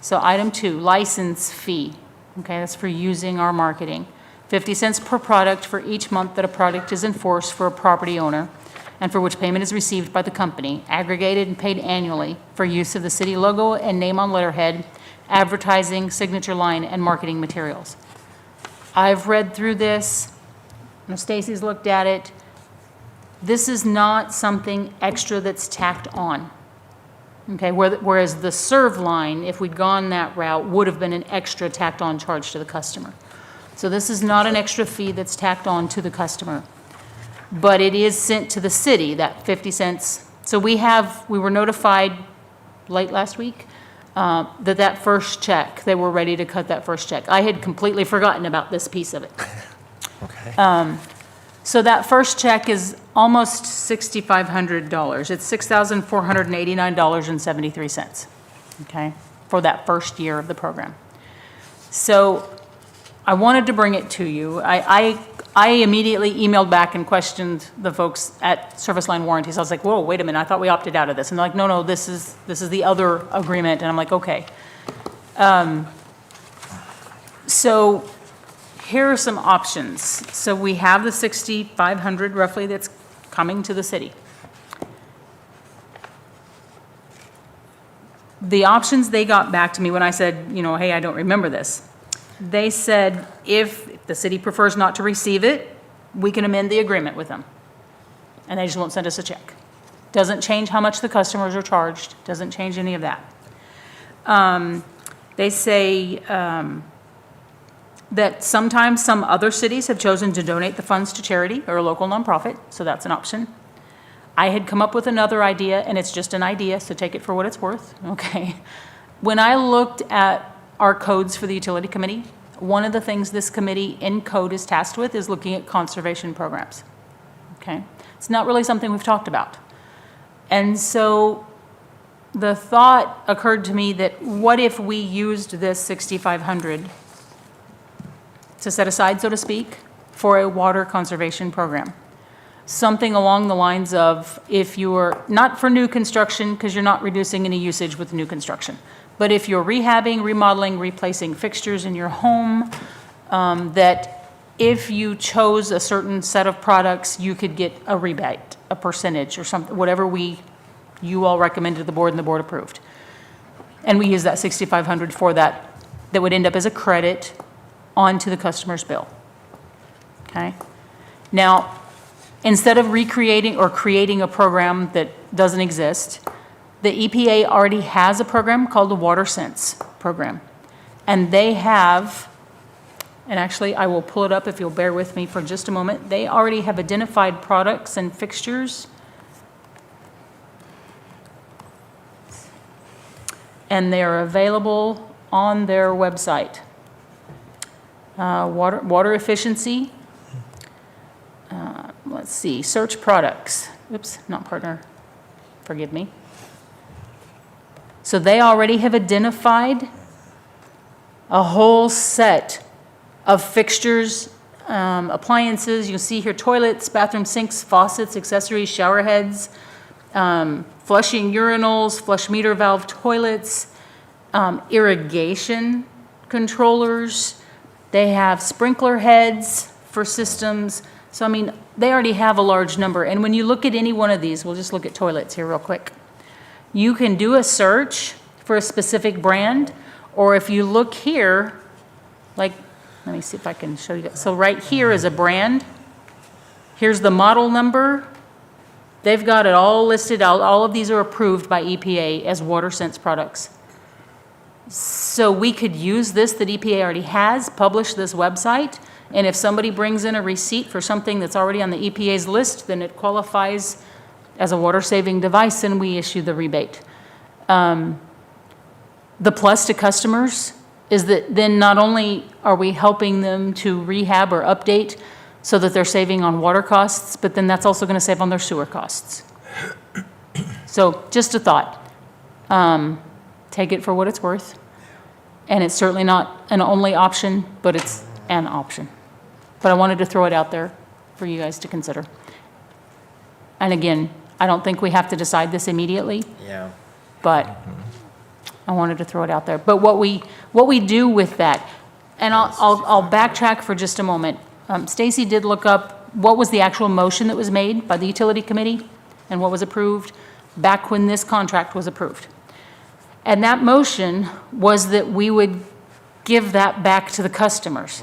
So item 2, license fee, okay, that's for using our marketing. 50 cents per product for each month that a product is enforced for a property owner and for which payment is received by the company, aggregated and paid annually for use of the city logo and name on letterhead, advertising, signature line, and marketing materials. I've read through this. Stacy's looked at it. This is not something extra that's tacked on. Okay, whereas the serve line, if we'd gone that route, would have been an extra tacked on charge to the customer. So this is not an extra fee that's tacked on to the customer, but it is sent to the city, that 50 cents. So we were notified late last week that first check, they were ready to cut that first check. I had completely forgotten about this piece of it. Okay. So that first check is almost $6,500. It's $6,489.73, okay, for that first year of the program. So I wanted to bring it to you. I immediately emailed back and questioned the folks at Service Line Warranties. I was like, whoa, wait a minute, I thought we opted out of this. And they're like, no, this is the other agreement. And I'm like, okay. So here are some options. So we have the $6,500 roughly that's coming to the city. The options they got back to me when I said, hey, I don't remember this. They said if the city prefers not to receive it, we can amend the agreement with them. And they just won't send us a check. Doesn't change how much the customers are charged, doesn't change any of that. They say that sometimes some other cities have chosen to donate the funds to charity or a local nonprofit, so that's an option. I had come up with another idea, and it's just an idea, so take it for what it's worth, okay? When I looked at our codes for the utility committee. One of the things this committee in code is tasked with is looking at conservation programs. Okay? It's not really something we've talked about. And so the thought occurred to me that what if we used this 6,500 to set aside, so to speak, for a water conservation program? Something along the lines of, if you're, not for new construction, because you're not reducing any usage with new construction, but if you're rehabbing, remodeling, replacing fixtures in your home, that if you chose a certain set of products, you could get a rebate, a percentage or something, whatever you all recommended to the board and the board approved. And we use that 6,500 for that, that would end up as a credit onto the customer's bill. Okay? Now, instead of recreating or creating a program that doesn't exist, the EPA already has a program called the WaterSense program. And they have, and actually I will pull it up if you'll bear with me for just a moment, they already have identified products and fixtures. And they are available on their website. Water efficiency. Let's see, search products. Oops, not partner, forgive me. So they already have identified a whole set of fixtures, appliances. You'll see here toilets, bathroom sinks, faucets, accessories, shower heads, flushing urinals, flush meter valve toilets, irrigation controllers. They have sprinkler heads for systems. So, I mean, they already have a large number. And when you look at any one of these, we'll just look at toilets here real quick. You can do a search for a specific brand, or if you look here, like, let me see if I can show you that. So right here is a brand. Here's the model number. They've got it all listed out. All of these are approved by EPA as WaterSense products. So we could use this that EPA already has, publish this website, and if somebody brings in a receipt for something that's already on the EPA's list, then it qualifies as a water-saving device, and we issue the rebate. The plus to customers is that then not only are we helping them to rehab or update so that they're saving on water costs, but then that's also going to save on their sewer costs. So just a thought. Take it for what it's worth. And it's certainly not an only option, but it's an option. But I wanted to throw it out there for you guys to consider. And again, I don't think we have to decide this immediately, Yeah. but I wanted to throw it out there. But what we do with that, and I'll backtrack for just a moment. Stacy did look up what was the actual motion that was made by the utility committee and what was approved back when this contract was approved. And that motion was that we would give that back to the customers.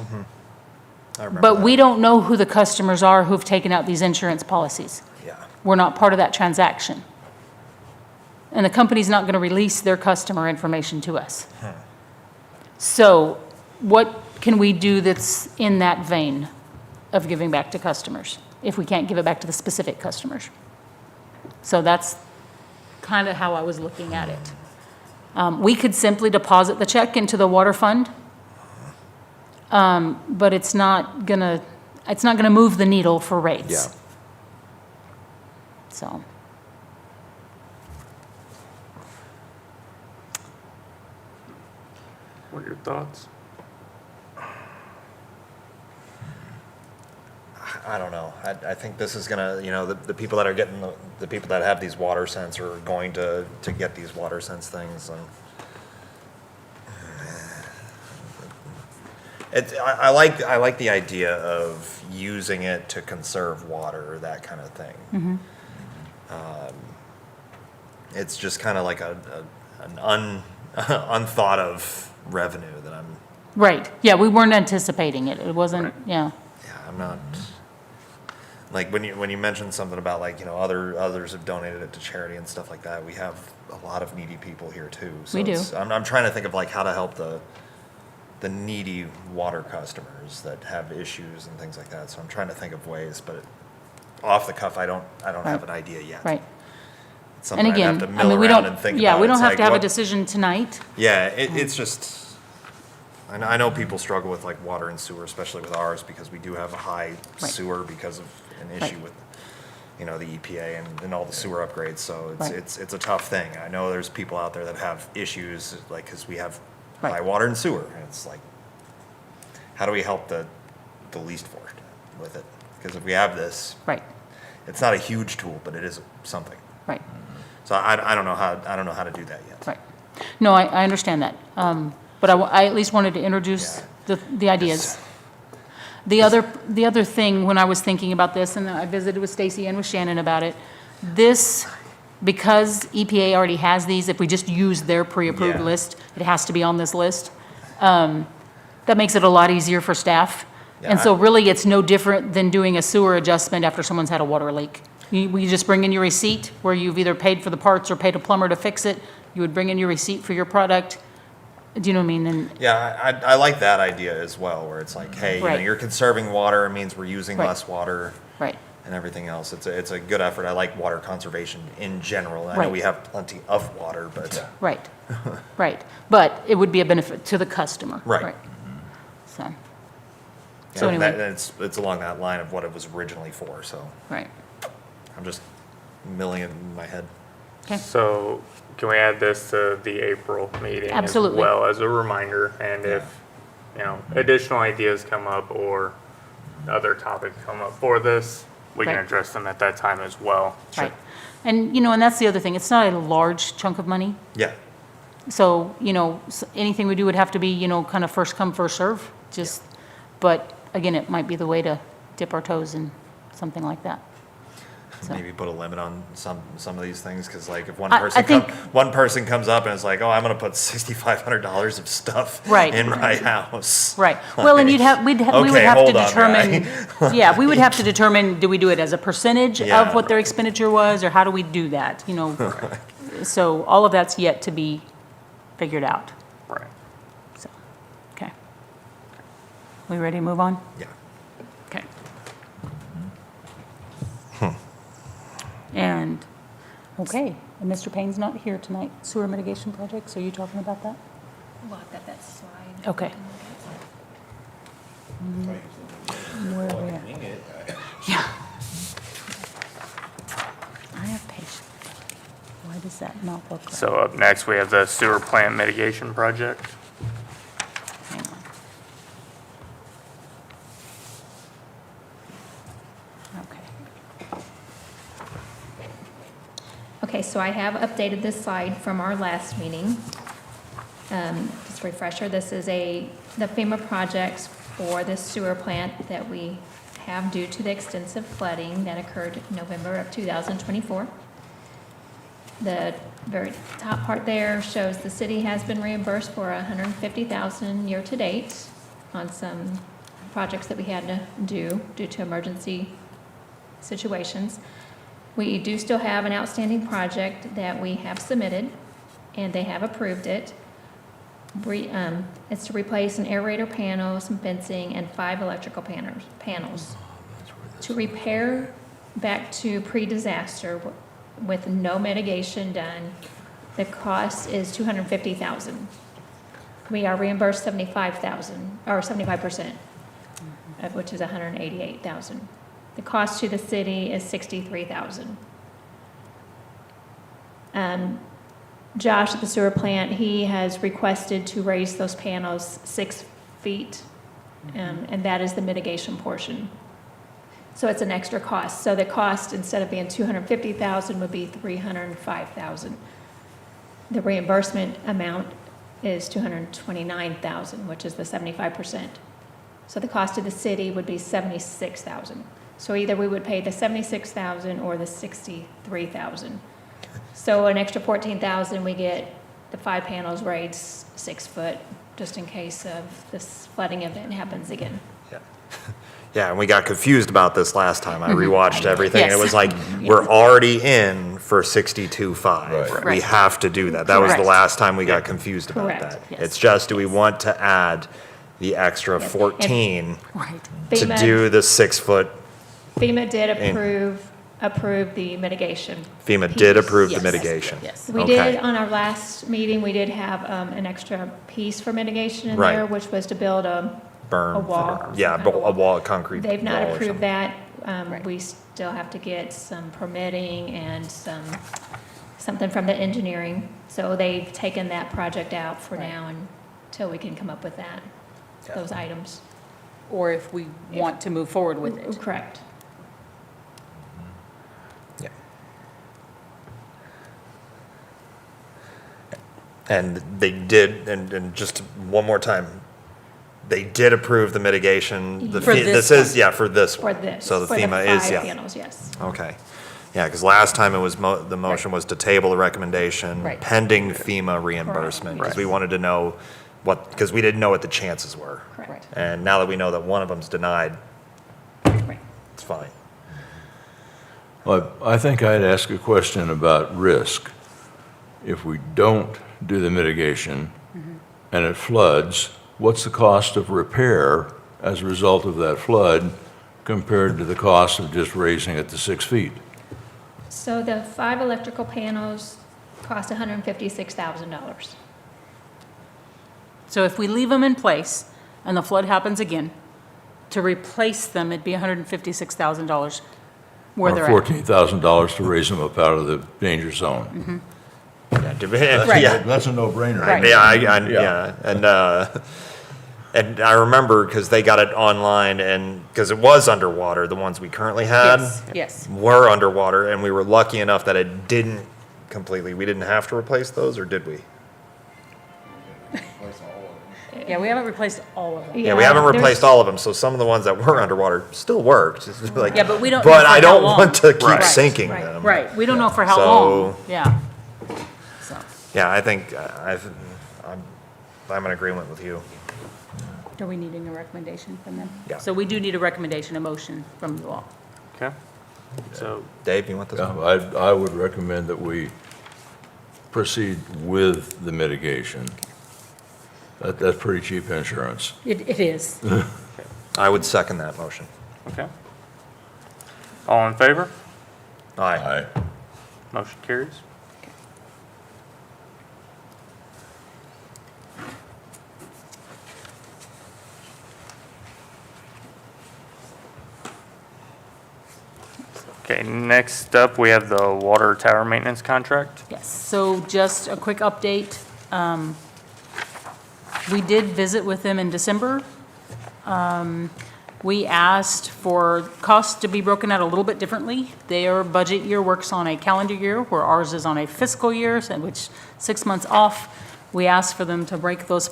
I remember But that. we don't know who the customers are who've taken out these insurance policies. Yeah. We're not part of that transaction. And the company's not going to release their customer information to us. So what can we do that's in that vein of giving back to customers if we can't give it back to the specific customers? So that's kind of how I was looking at it. We could simply deposit the check into the water fund, but it's not gonna move the needle for rates. Yeah. So. What are your thoughts? I don't know. I think this is gonna, the people that are getting, the people that have these WaterSense are going to get these WaterSense things, and I like the idea of using it to conserve water, that kind of thing. It's just kind of like an unthought of revenue that I'm, Right, yeah, we weren't anticipating it, it wasn't, yeah, I'm not, like, when you mentioned something about, like, others have donated it to charity and stuff like that, we have a lot of needy people here too. So We do. I'm trying to think of, like, how to help the needy water customers that have issues and things like that, so I'm trying to think of ways, but off the cuff, I don't have an idea yet. right. It's something And I'd have again, to I mean, mill we around don't, and think about. yeah, we don't It's have like, to have a what- decision tonight. Yeah, it's just, I know people struggle with like water and sewer, especially with ours, because we do have a high Right. sewer because of an Right. issue with, you know, the EPA and all the sewer upgrades, so Right. it's a tough thing. I know there's people out there that have issues, like, because we have Right. high water and sewer, and it's like, how do we help the least for it with it? Because if we have this, Right, it's not a huge tool, but it is something. right, So I don't know how to do that yet. right. No, I understand that. But I at least wanted to introduce the ideas. The other thing, when I was thinking about this, and I visited with Stacy and with Shannon about it, this, because EPA already has these, if we just use their pre-approved Yeah. list, it has to be on this list. That makes it a lot easier for staff. And so Yeah. really, it's no different than doing a sewer adjustment after someone's had a water leak. You just bring in your receipt where you've either paid for the parts or paid a plumber to fix it. You would bring in your receipt for your product. Do you know what I mean? And Yeah, I like that idea as well, where it's like, hey, you know, Right. you're conserving water, it means we're using Right. less water Right, and everything else. It's a good effort. I like water conservation in general. I know Right. we have plenty of water, but right, right. But it would be a benefit to the customer. Right. So, you So know, anyway. it's along that line of what it was originally for, so right. I'm just milling it in my head. Okay, So can we add this to the April meeting Absolutely. as well as a reminder? And if, you know, additional ideas come up or other topics come up for this, we can Right. address them at that time as well. right. And, you know, and that's the other thing. It's not a large chunk of money. Yeah, So, you know, anything we do would have to be, you know, kind of first come, first serve. Just, but again, it might be the way to dip our toes in something like that. So, maybe put a limit on some of these things, because like if I think- one person comes up and it's like, oh, I'm gonna put $6,500 of stuff Right. in my house. right. Well, and we would Okay, have to hold on, determine, yeah, we would have to determine, do we do it as a percentage Yeah. of what their expenditure was, or how do we do that, you know? So all of that's yet to be figured out, Right. so, okay. We ready to move on? Yeah. Okay. And, okay, and Mr. Payne's not here tonight. Sewer mitigation projects, are you talking about that? Well, I've got that slide. Okay. Where are we at? Yeah. I have patience. Why does that not look right? So up next, we have the sewer plant mitigation project. Hang on. Okay. Okay, so I have updated this slide from our last meeting. Just a refresher, this is the FEMA projects for the sewer plant that we have due to the extensive flooding that occurred in November of 2024. The very top part there shows the city has been reimbursed for $150,000 year-to-date on some projects that we had to do due to emergency situations. We do still have an outstanding project that we have submitted, and they have approved it. It's to replace an aerator panel, some fencing, and 5 electrical panels. To repair back to pre-disaster with no mitigation done, the cost is $250,000. We are reimbursed $75,000, or 75%, which is $188,000. The cost to the city is $63,000. Josh at the sewer plant, he has requested to raise those panels 6 feet, and that is the mitigation portion. So it's an extra cost. So the cost, instead of being $250,000, would be $305,000. The reimbursement amount is $229,000, which is the 75%. So the cost to the city would be $76,000. So either we would pay the $76,000 or the $63,000. So an extra $14,000, we get the 5 panels raised 6 foot, just in case of this flooding event happens again. Yeah. Yeah, and we got confused about this last time. I rewatched everything, and it Yes. was like, we're already in for 62.5. Right. We Right. have to do that. That was the Correct. last time we got confused about Correct. that. Yes. It's just, do we want to add the extra Yes. 14 Right. to FEMA do the 6 foot? FEMA did approve approved the mitigation. FEMA did piece. approve the Yes. mitigation? Yes. We Okay. did, on our last meeting, we did have an extra piece for mitigation in Right. there, which was to build a Berm? wall. Yeah, some kind of a wall, a concrete They've not wall or approved something. that. We still have to get some permitting and something from the engineering. So they've taken that project out for Right. now until we can come up with that, Yeah. those items. Or if we want to move forward with it. Correct. Yeah. And they did, and just one more time, they did approve the mitigation. For this is, one. yeah, for this For one. this. So the for FEMA is, 5 yeah. panels, yes. Okay. Yeah, because last time it was, the motion was to table the recommendation Right. pending FEMA reimbursement. Because we wanted to know because we didn't know what the chances were. Correct. And now that we know that one of them's denied, Right. it's fine. Well, I think I'd ask a question about risk. If we don't do the mitigation and it floods, what's the cost of repair as a result of that flood compared to the cost of just raising it to 6 feet? So the 5 electrical panels cost $156,000. So if we leave them in place and the flood happens again, to replace them, it'd be $156,000 where they're Or at. $14,000 to raise them up out of the danger zone. Yeah, Right. yeah. That's a no-brainer. Right. Yeah, Yeah. and I remember because they got it online and, because it was underwater, the ones we currently had Yes, yes. were underwater, and we were lucky enough that it didn't completely, we didn't have to replace those, or did we? Replace all of them. Yeah, we haven't replaced all of them. Yeah, we haven't there's- replaced all of them, so some of the ones that were underwater still worked. It's just like- Yeah, but we don't know But for I how don't long. want to keep Right. sinking Right. them. Right, we don't know for how So- long. Yeah. So, Yeah, I think, I'm in agreement with you. are we needing a recommendation from them? Yeah. So we do need a recommendation, a motion from you all. Okay. So, Dave, you want this one? Yeah, I would recommend that we proceed with the mitigation. That's pretty cheap insurance. It is. I would second that motion. okay. All in favor? Aye. Aye. Motion carries. Okay, next up, we have the water tower maintenance contract. Yes, so just a quick update. We did visit with them in December. We asked for costs to be broken out a little bit differently. Their budget year works on a calendar year, where ours is on a fiscal year, which 6 months off. We asked for them to break those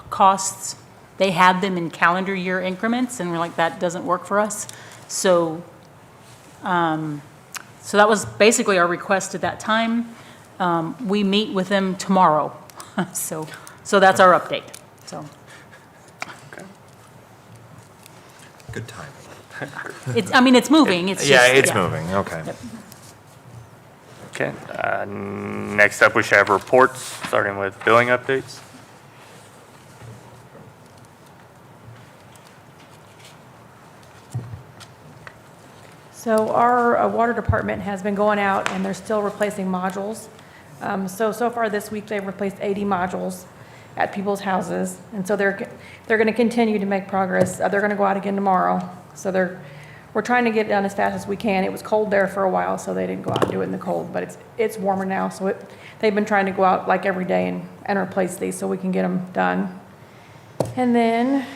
costs. They had them in calendar year increments, and we're like, that doesn't work for us. So that was basically our request at that time. We meet with them tomorrow, so that's our update, so. Good timing. It's moving, it's just. Yeah, it's moving, okay. Yep. Okay, next up, we should have reports, starting with billing updates. So our water department has been going out and they're still replacing modules. So far this week, they've replaced 80 modules at people's houses. And so they're going to continue to make progress. They're going to go out again tomorrow. So we're trying to get it done as fast as we can. It was cold there for a while, so they didn't go out and do it in the cold, but it's warmer now. So they've been trying to go out like every day and replace these so we can get them done. And then,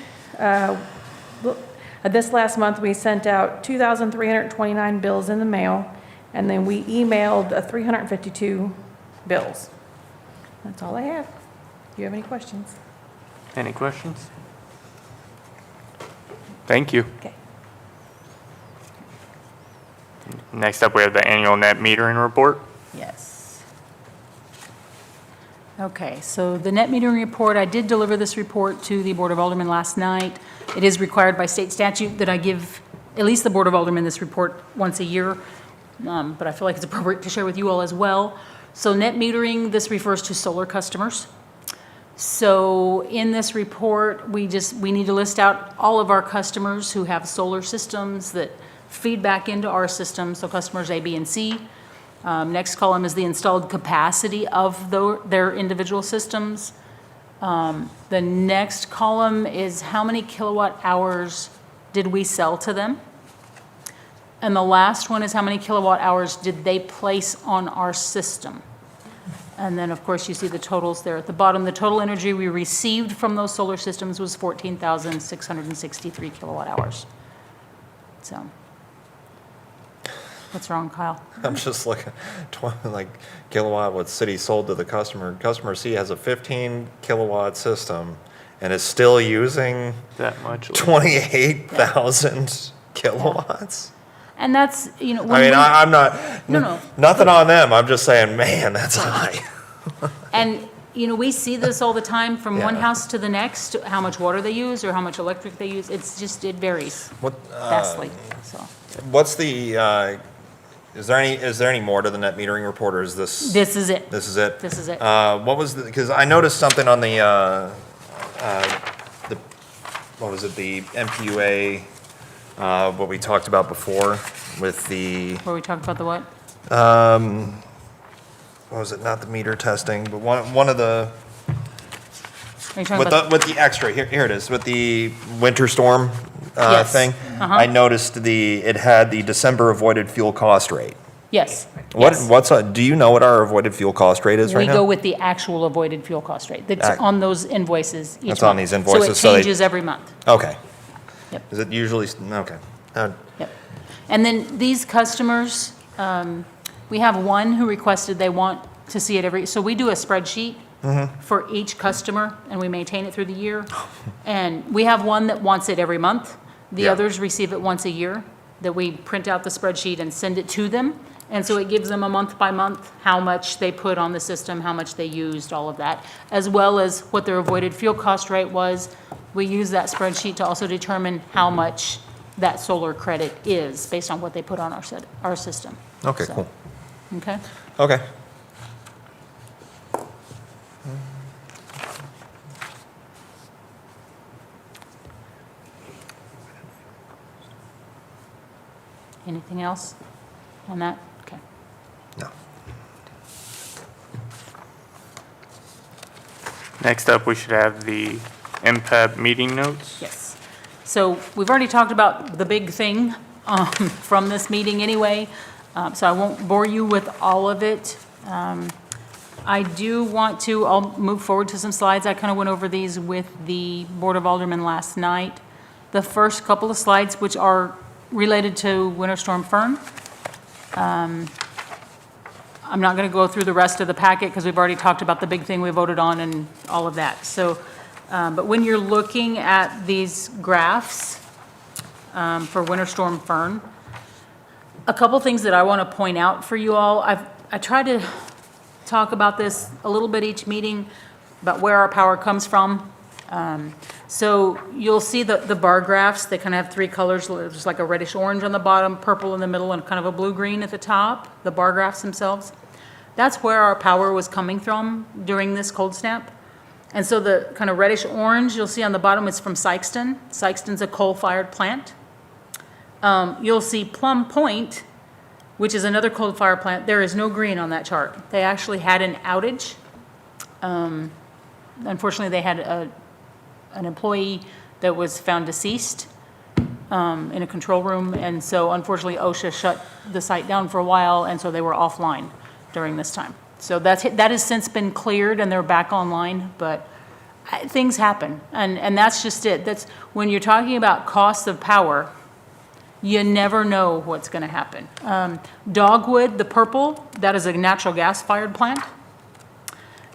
this last month, we sent out 2,329 bills in the mail, and then we emailed 352 bills. That's all I have. Do you have any questions? Any questions? Thank you. Okay. Next up, we have the annual net metering report. Yes. Okay, so the net metering report, I did deliver this report to the Board of Aldermen last night. It is required by state statute that I give at least the Board of Aldermen this report once a year, but I feel like it's appropriate to share with you all as well. So net metering, this refers to solar customers. So in this report, we need to list out all of our customers who have solar systems that feed back into our system, so customers A, B, and C. Next column is the installed capacity of their individual systems. The next column is how many kilowatt hours did we sell to them? And the last one is how many kilowatt hours did they place on our system? And then, of course, you see the totals there at the bottom. The total energy we received from those solar systems was 14,663 kilowatt hours. So, what's wrong, Kyle? I'm just looking, like kilowatt, what city sold to the customer. Customer C has a 15 kilowatt system and is still using That much. 28,000 kilowatts? And that's, you know, when I mean, we- I'm not, No. nothing on them. I'm just saying, man, that's high. And, you know, we see this all the time from one Yeah. house to the next, how much water they use or how much electric they use. It's just, it varies What, vastly, so. what's the, is there any more to the net metering report, or is this? This is it. This is it? This is it. What was the, because I noticed something on the, what was it, the MPUA, what we talked about before with the, Where we talked about the what? what was it, not the meter testing, but one of the, Are you talking about? with the extra, here it is, with the winter storm Yes. thing. Uh-huh. I noticed it had the December avoided fuel cost rate. Yes. Yes. Do you know what our avoided fuel cost rate is right We now? go with the actual avoided fuel cost rate that's Ac- on those invoices each month. That's on these invoices, So so it they- changes every month. Okay. Yep. Is it usually, okay. Yep. And then these customers, we have one who requested they want to see it so we do a spreadsheet for each customer, and we maintain it through the year. And we have one that wants it every month. The Yeah. others receive it once a year, that we print out the spreadsheet and send it to them. And so it gives them a month by month, how much they put on the system, how much they used, all of that, as well as what their avoided fuel cost rate was. We use that spreadsheet to also determine how much that solar credit is based on what they put on our system. Okay, So, cool. Okay? Okay. Anything else on that? Okay. No. Next up, we should have the MPEB meeting notes. Yes. So we've already talked about the big thing from this meeting anyway, so I won't bore you with all of it. I do want to, I'll move forward to some slides. I kind of went over these with the Board of Aldermen last night. The first couple of slides, which are related to Winter Storm Fern. I'm not going to go through the rest of the packet because we've already talked about the big thing we voted on and all of that. So, but when you're looking at these graphs for Winter Storm Fern, a couple things that I want to point out for you all. I try to talk about this a little bit each meeting, about where our power comes from. So you'll see the bar graphs, they kind of have three colors. There's like a reddish orange on the bottom, purple in the middle, and kind of a blue-green at the top, the bar graphs themselves. That's where our power was coming from during this cold snap. And so the kind of reddish orange you'll see on the bottom is from Sykeston. Sykeston's a coal-fired plant. You'll see Plum Point, which is another coal-fired plant. There is no green on that chart. They actually had an outage. Unfortunately, they had an employee that was found deceased in a control room, and so unfortunately OSHA shut the site down for a while, and so they were offline during this time. So that has since been cleared and they're back online, but things happen, and that's just it. That's when you're talking about costs of power, you never know what's going to happen. Dogwood, the purple, that is a natural gas-fired plant.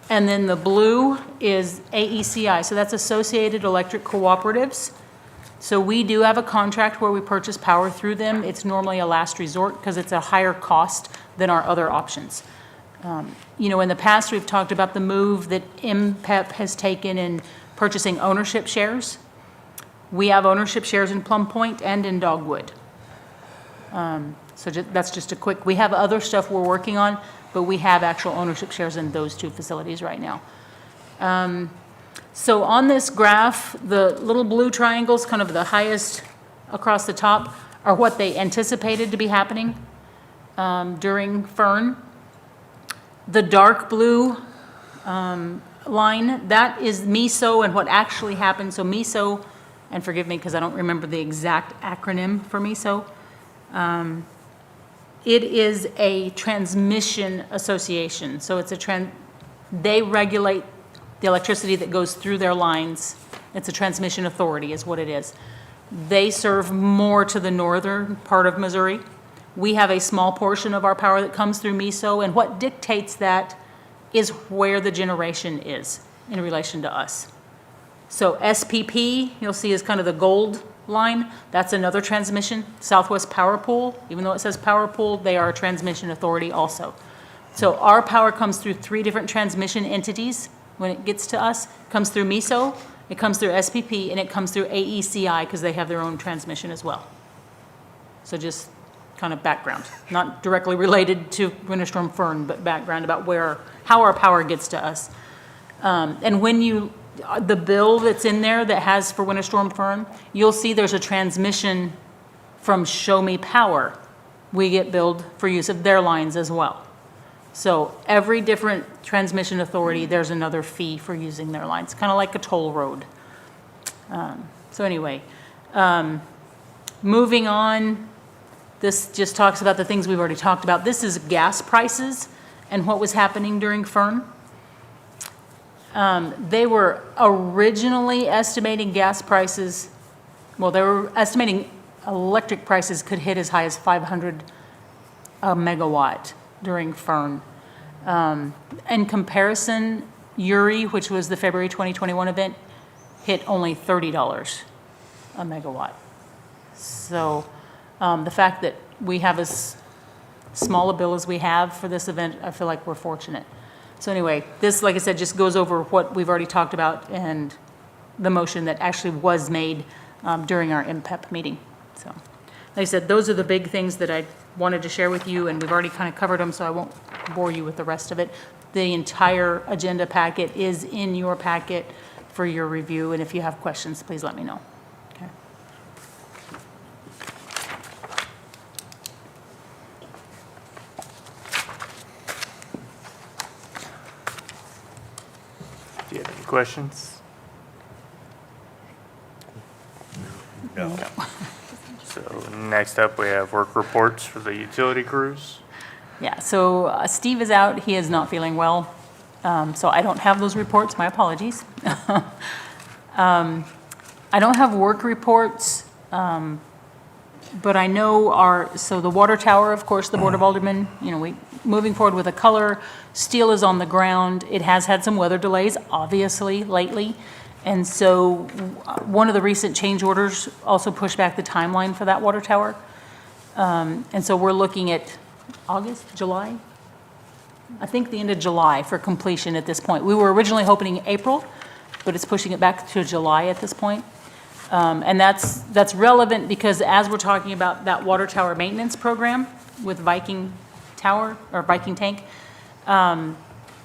And then the blue is AECI, so that's Associated Electric Cooperatives. So we do have a contract where we purchase power through them. It's normally a last resort because it's a higher cost than our other options. You know, in the past, we've talked about the move that MPEP has taken in purchasing ownership shares. We have ownership shares in Plum Point and in Dogwood. So that's just a quick, we have other stuff we're working on, but we have actual ownership shares in those two facilities right now. So on this graph, the little blue triangles, kind of the highest across the top, are what they anticipated to be happening during Fern. The dark blue line, that is MISO and what actually happened. So MISO, and forgive me because I don't remember the exact acronym for MISO, it is a transmission association. So it's they regulate the electricity that goes through their lines. It's a transmission authority is what it is. They serve more to the northern part of Missouri. We have a small portion of our power that comes through MISO, and what dictates that is where the generation is in relation to us. So SPP, you'll see is kind of the gold line. That's another transmission. Southwest Power Pool, even though it says Power Pool, they are a transmission authority also. So our power comes through 3 different transmission entities when it gets to us. It comes through MISO, it comes through SPP, and it comes through AECI because they have their own transmission as well. So just kind of background, not directly related to Winter Storm Fern, but background about how our power gets to us. And when the bill that's in there that has for Winter Storm Fern, you'll see there's a transmission from Show Me Power. We get billed for use of their lines as well. So every different transmission authority, there's another fee for using their lines, kind of like a toll road. So anyway, moving on, this just talks about the things we've already talked about. This is gas prices and what was happening during Fern. They were originally estimating gas prices, well, they were estimating electric prices could hit as high as 500 a megawatt during Fern. In comparison, Uri, which was the February 2021 event, hit only $30 a megawatt. So the fact that we have as small a bill as we have for this event, I feel like we're fortunate. So anyway, this, like I said, just goes over what we've already talked about and the motion that actually was made during our MPEP meeting. So, like I said, those are the big things that I wanted to share with you, and we've already kind of covered them, so I won't bore you with the rest of it. The entire agenda packet is in your packet for your review, and if you have questions, please let me know. Okay. Do you have any questions? No. So next up, we have work reports for the utility crews. Yeah, so Steve is out. He is not feeling well. So I don't have those reports. My apologies. I don't have work reports, but I know so the water tower, of course, the Board of Aldermen, moving forward with a color. Steel is on the ground. It has had some weather delays, obviously, lately. And so one of the recent change orders also pushed back the timeline for that water tower. And so we're looking at August, July? I think the end of July for completion at this point. We were originally hoping April, but it's pushing it back to July at this point. And that's relevant because as we're talking about that water tower maintenance program with Viking Tower or Viking Tank,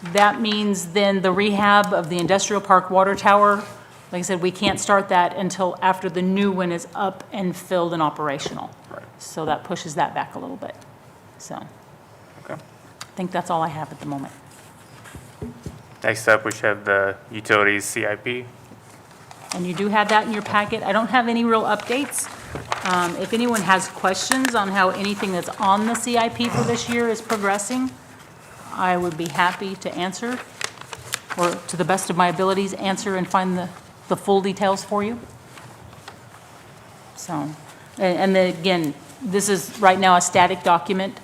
that means then the rehab of the industrial park water tower, like I said, we can't start that until after the new one is up and filled and operational. Right. So that pushes that back a little bit. So Okay. I think that's all I have at the moment. Next up, we should have the utilities CIP. And you do have that in your packet. I don't have any real updates. If anyone has questions on how anything that's on the CIP for this year is progressing, I would be happy to answer, or to the best of my abilities, answer and find the full details for you. So, and then again, this is right now a static document.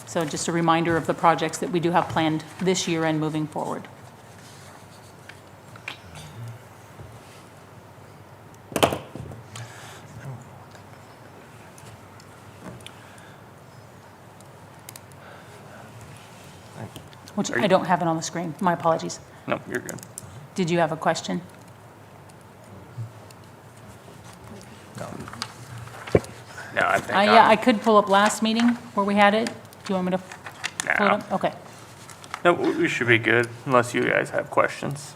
So just a reminder of the projects that we do have planned this year and moving forward. Which I don't have it on the screen. My apologies. No, you're good. Did you have a question? No, I think. Yeah, I could pull up last meeting where we had it. Do you want me to pull it No. up? Okay. No, we should be good unless you guys have questions.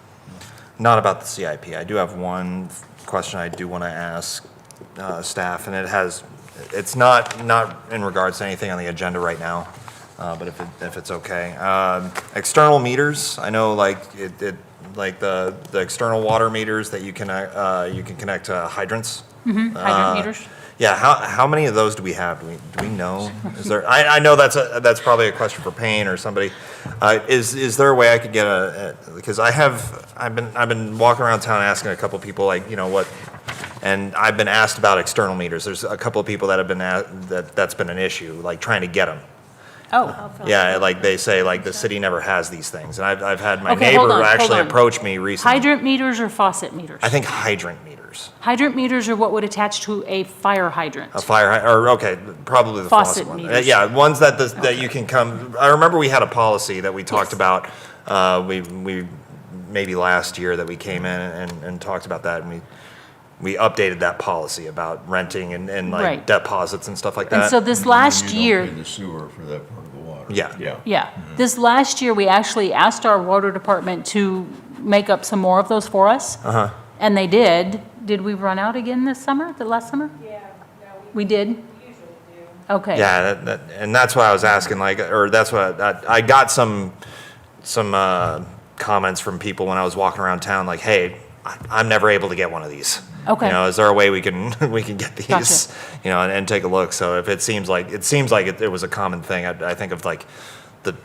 Not about the CIP. I do have one question I do want to ask. staff, and it's not in regards to anything on the agenda right now, but if it's okay. External meters, I know like like the external water meters that you can connect to hydrants. Hydrant meters? Yeah, how many of those do we have? Do we know? Is there, I know that's probably a question for Payne or somebody. Is there a way I could get because I've been walking around town asking a couple people like, you know, what, and I've been asked about external meters. There's a couple of people that have been that's been an issue, like trying to get them. Oh, Yeah, like they say, like the city never has these things. And I've had my Okay, hold neighbor on, hold actually on. approach me recently. hydrant meters or faucet meters? I think hydrant meters. Hydrant meters are what would attach to a fire hydrant. A or okay, probably the Faucet faucet one. meters. Yeah, ones that you can come, I remember we had a policy that we talked about, we, maybe last year that we came in and talked about that, and we updated that policy about renting and like Right. deposits and stuff like And that. so this last You don't year, pay the sewer for that part of the water. Yeah. Yeah. yeah, this last year, we actually asked our water department to make up some more of those for us. Uh-huh. And they did. Did we run out again this summer, the last summer? Yeah, no, We did? usually do. Okay. Yeah, and that's why I was asking, like, or that's what, I got some comments from people when I was walking around town, like, hey, I'm never able to get one of these. Okay. You know, is there a way we can get these, Gotcha. you know, and take a look? So if it seems like it was a common thing, I think of like the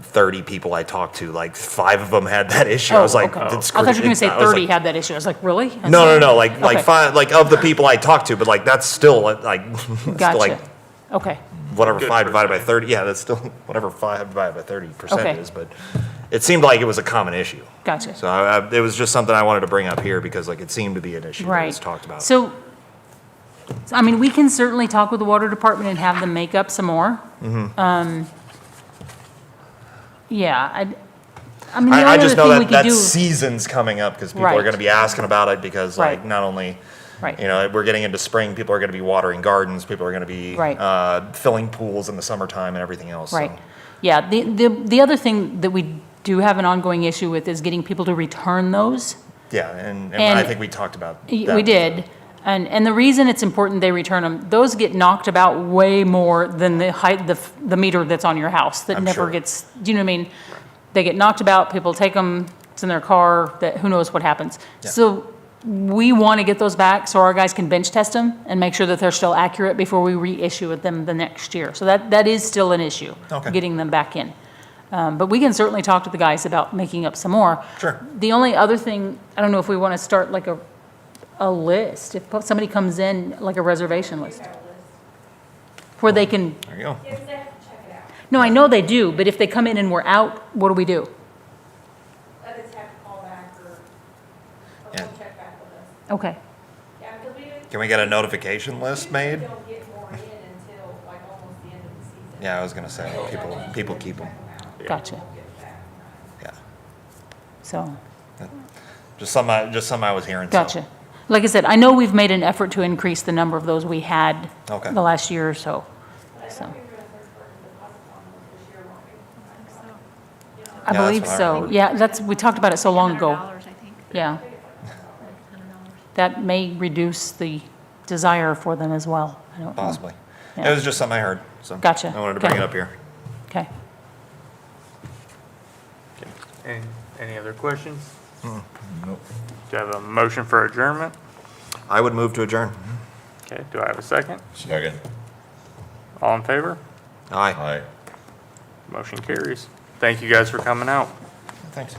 30 people I talked to, like 5 of them had that issue. I was like, okay. that's I thought you were going to say I was 30 like, had that issue. I was like, really? No, like Okay. 5, like of the people I talked to, but like that's still like, still Gotcha. like Okay. whatever Good 5 divided by percentage. 30, yeah, that's still whatever 5 divided by 30% Okay. is, but it seemed like it was a common issue. Gotcha. So it was just something I wanted to bring up here because like it seemed to be an issue that Right. was talked about. So, I mean, we can certainly talk with the water department and have them make up some more. Mm-hmm. Yeah, I mean, the I only just other know thing we that could do. season's coming up because people are Right. going to be asking about it because like Right. not only, Right. you know, we're getting into spring, people are going to be watering gardens, people are going to be Right. filling pools in the summertime and everything else. so. Right. Yeah, the other thing that we do have an ongoing issue with is getting people to return those. Yeah, and And- I think we talked about We that. did. And the reason it's important they return them, those get knocked about way more than the height, the meter that's on your house that I'm never sure. gets, do you know what I mean? They get knocked about, people take them, it's in their car, that, who knows what happens. Yeah. So we want to get those back so our guys can bench test them and make sure that they're still accurate before we reissue them the next year. So that is still an issue, Okay. getting them back in. But we can certainly talk to the guys about making up some more. Sure. The only other thing, I don't know if we want to start like a list, if somebody comes in, like a reservation list, where they can, There you go. Yeah, 'cause they have to check it out. no, I know they do, but if they come in and we're out, what do we do? Let us have to call back or Yeah. come check back with us. Okay, Yeah, because we Can we get a notification list made? don't get more in until like almost the end of the season. Yeah, I was gonna say, people keep them, gotcha. yeah. So, Just something I was hearing. so. gotcha. Like I said, I know we've made an effort to increase the number of those we had Okay. the last year or so. So, I Yeah, that's believe what I so. remember. Yeah, we talked about it so long ago. $100, I think. Yeah. That may reduce the desire for them as well. I don't know. Possibly. Yeah. It was just something I heard, so. Gotcha. I wanted to bring Okay. it up here. Okay. Any other questions? Nope. Do you have a motion for adjournment? I would move to adjourn. Okay, do I have a second? Second. All in favor? Aye. Aye. Motion carries. Thank you guys for coming out. Thanks.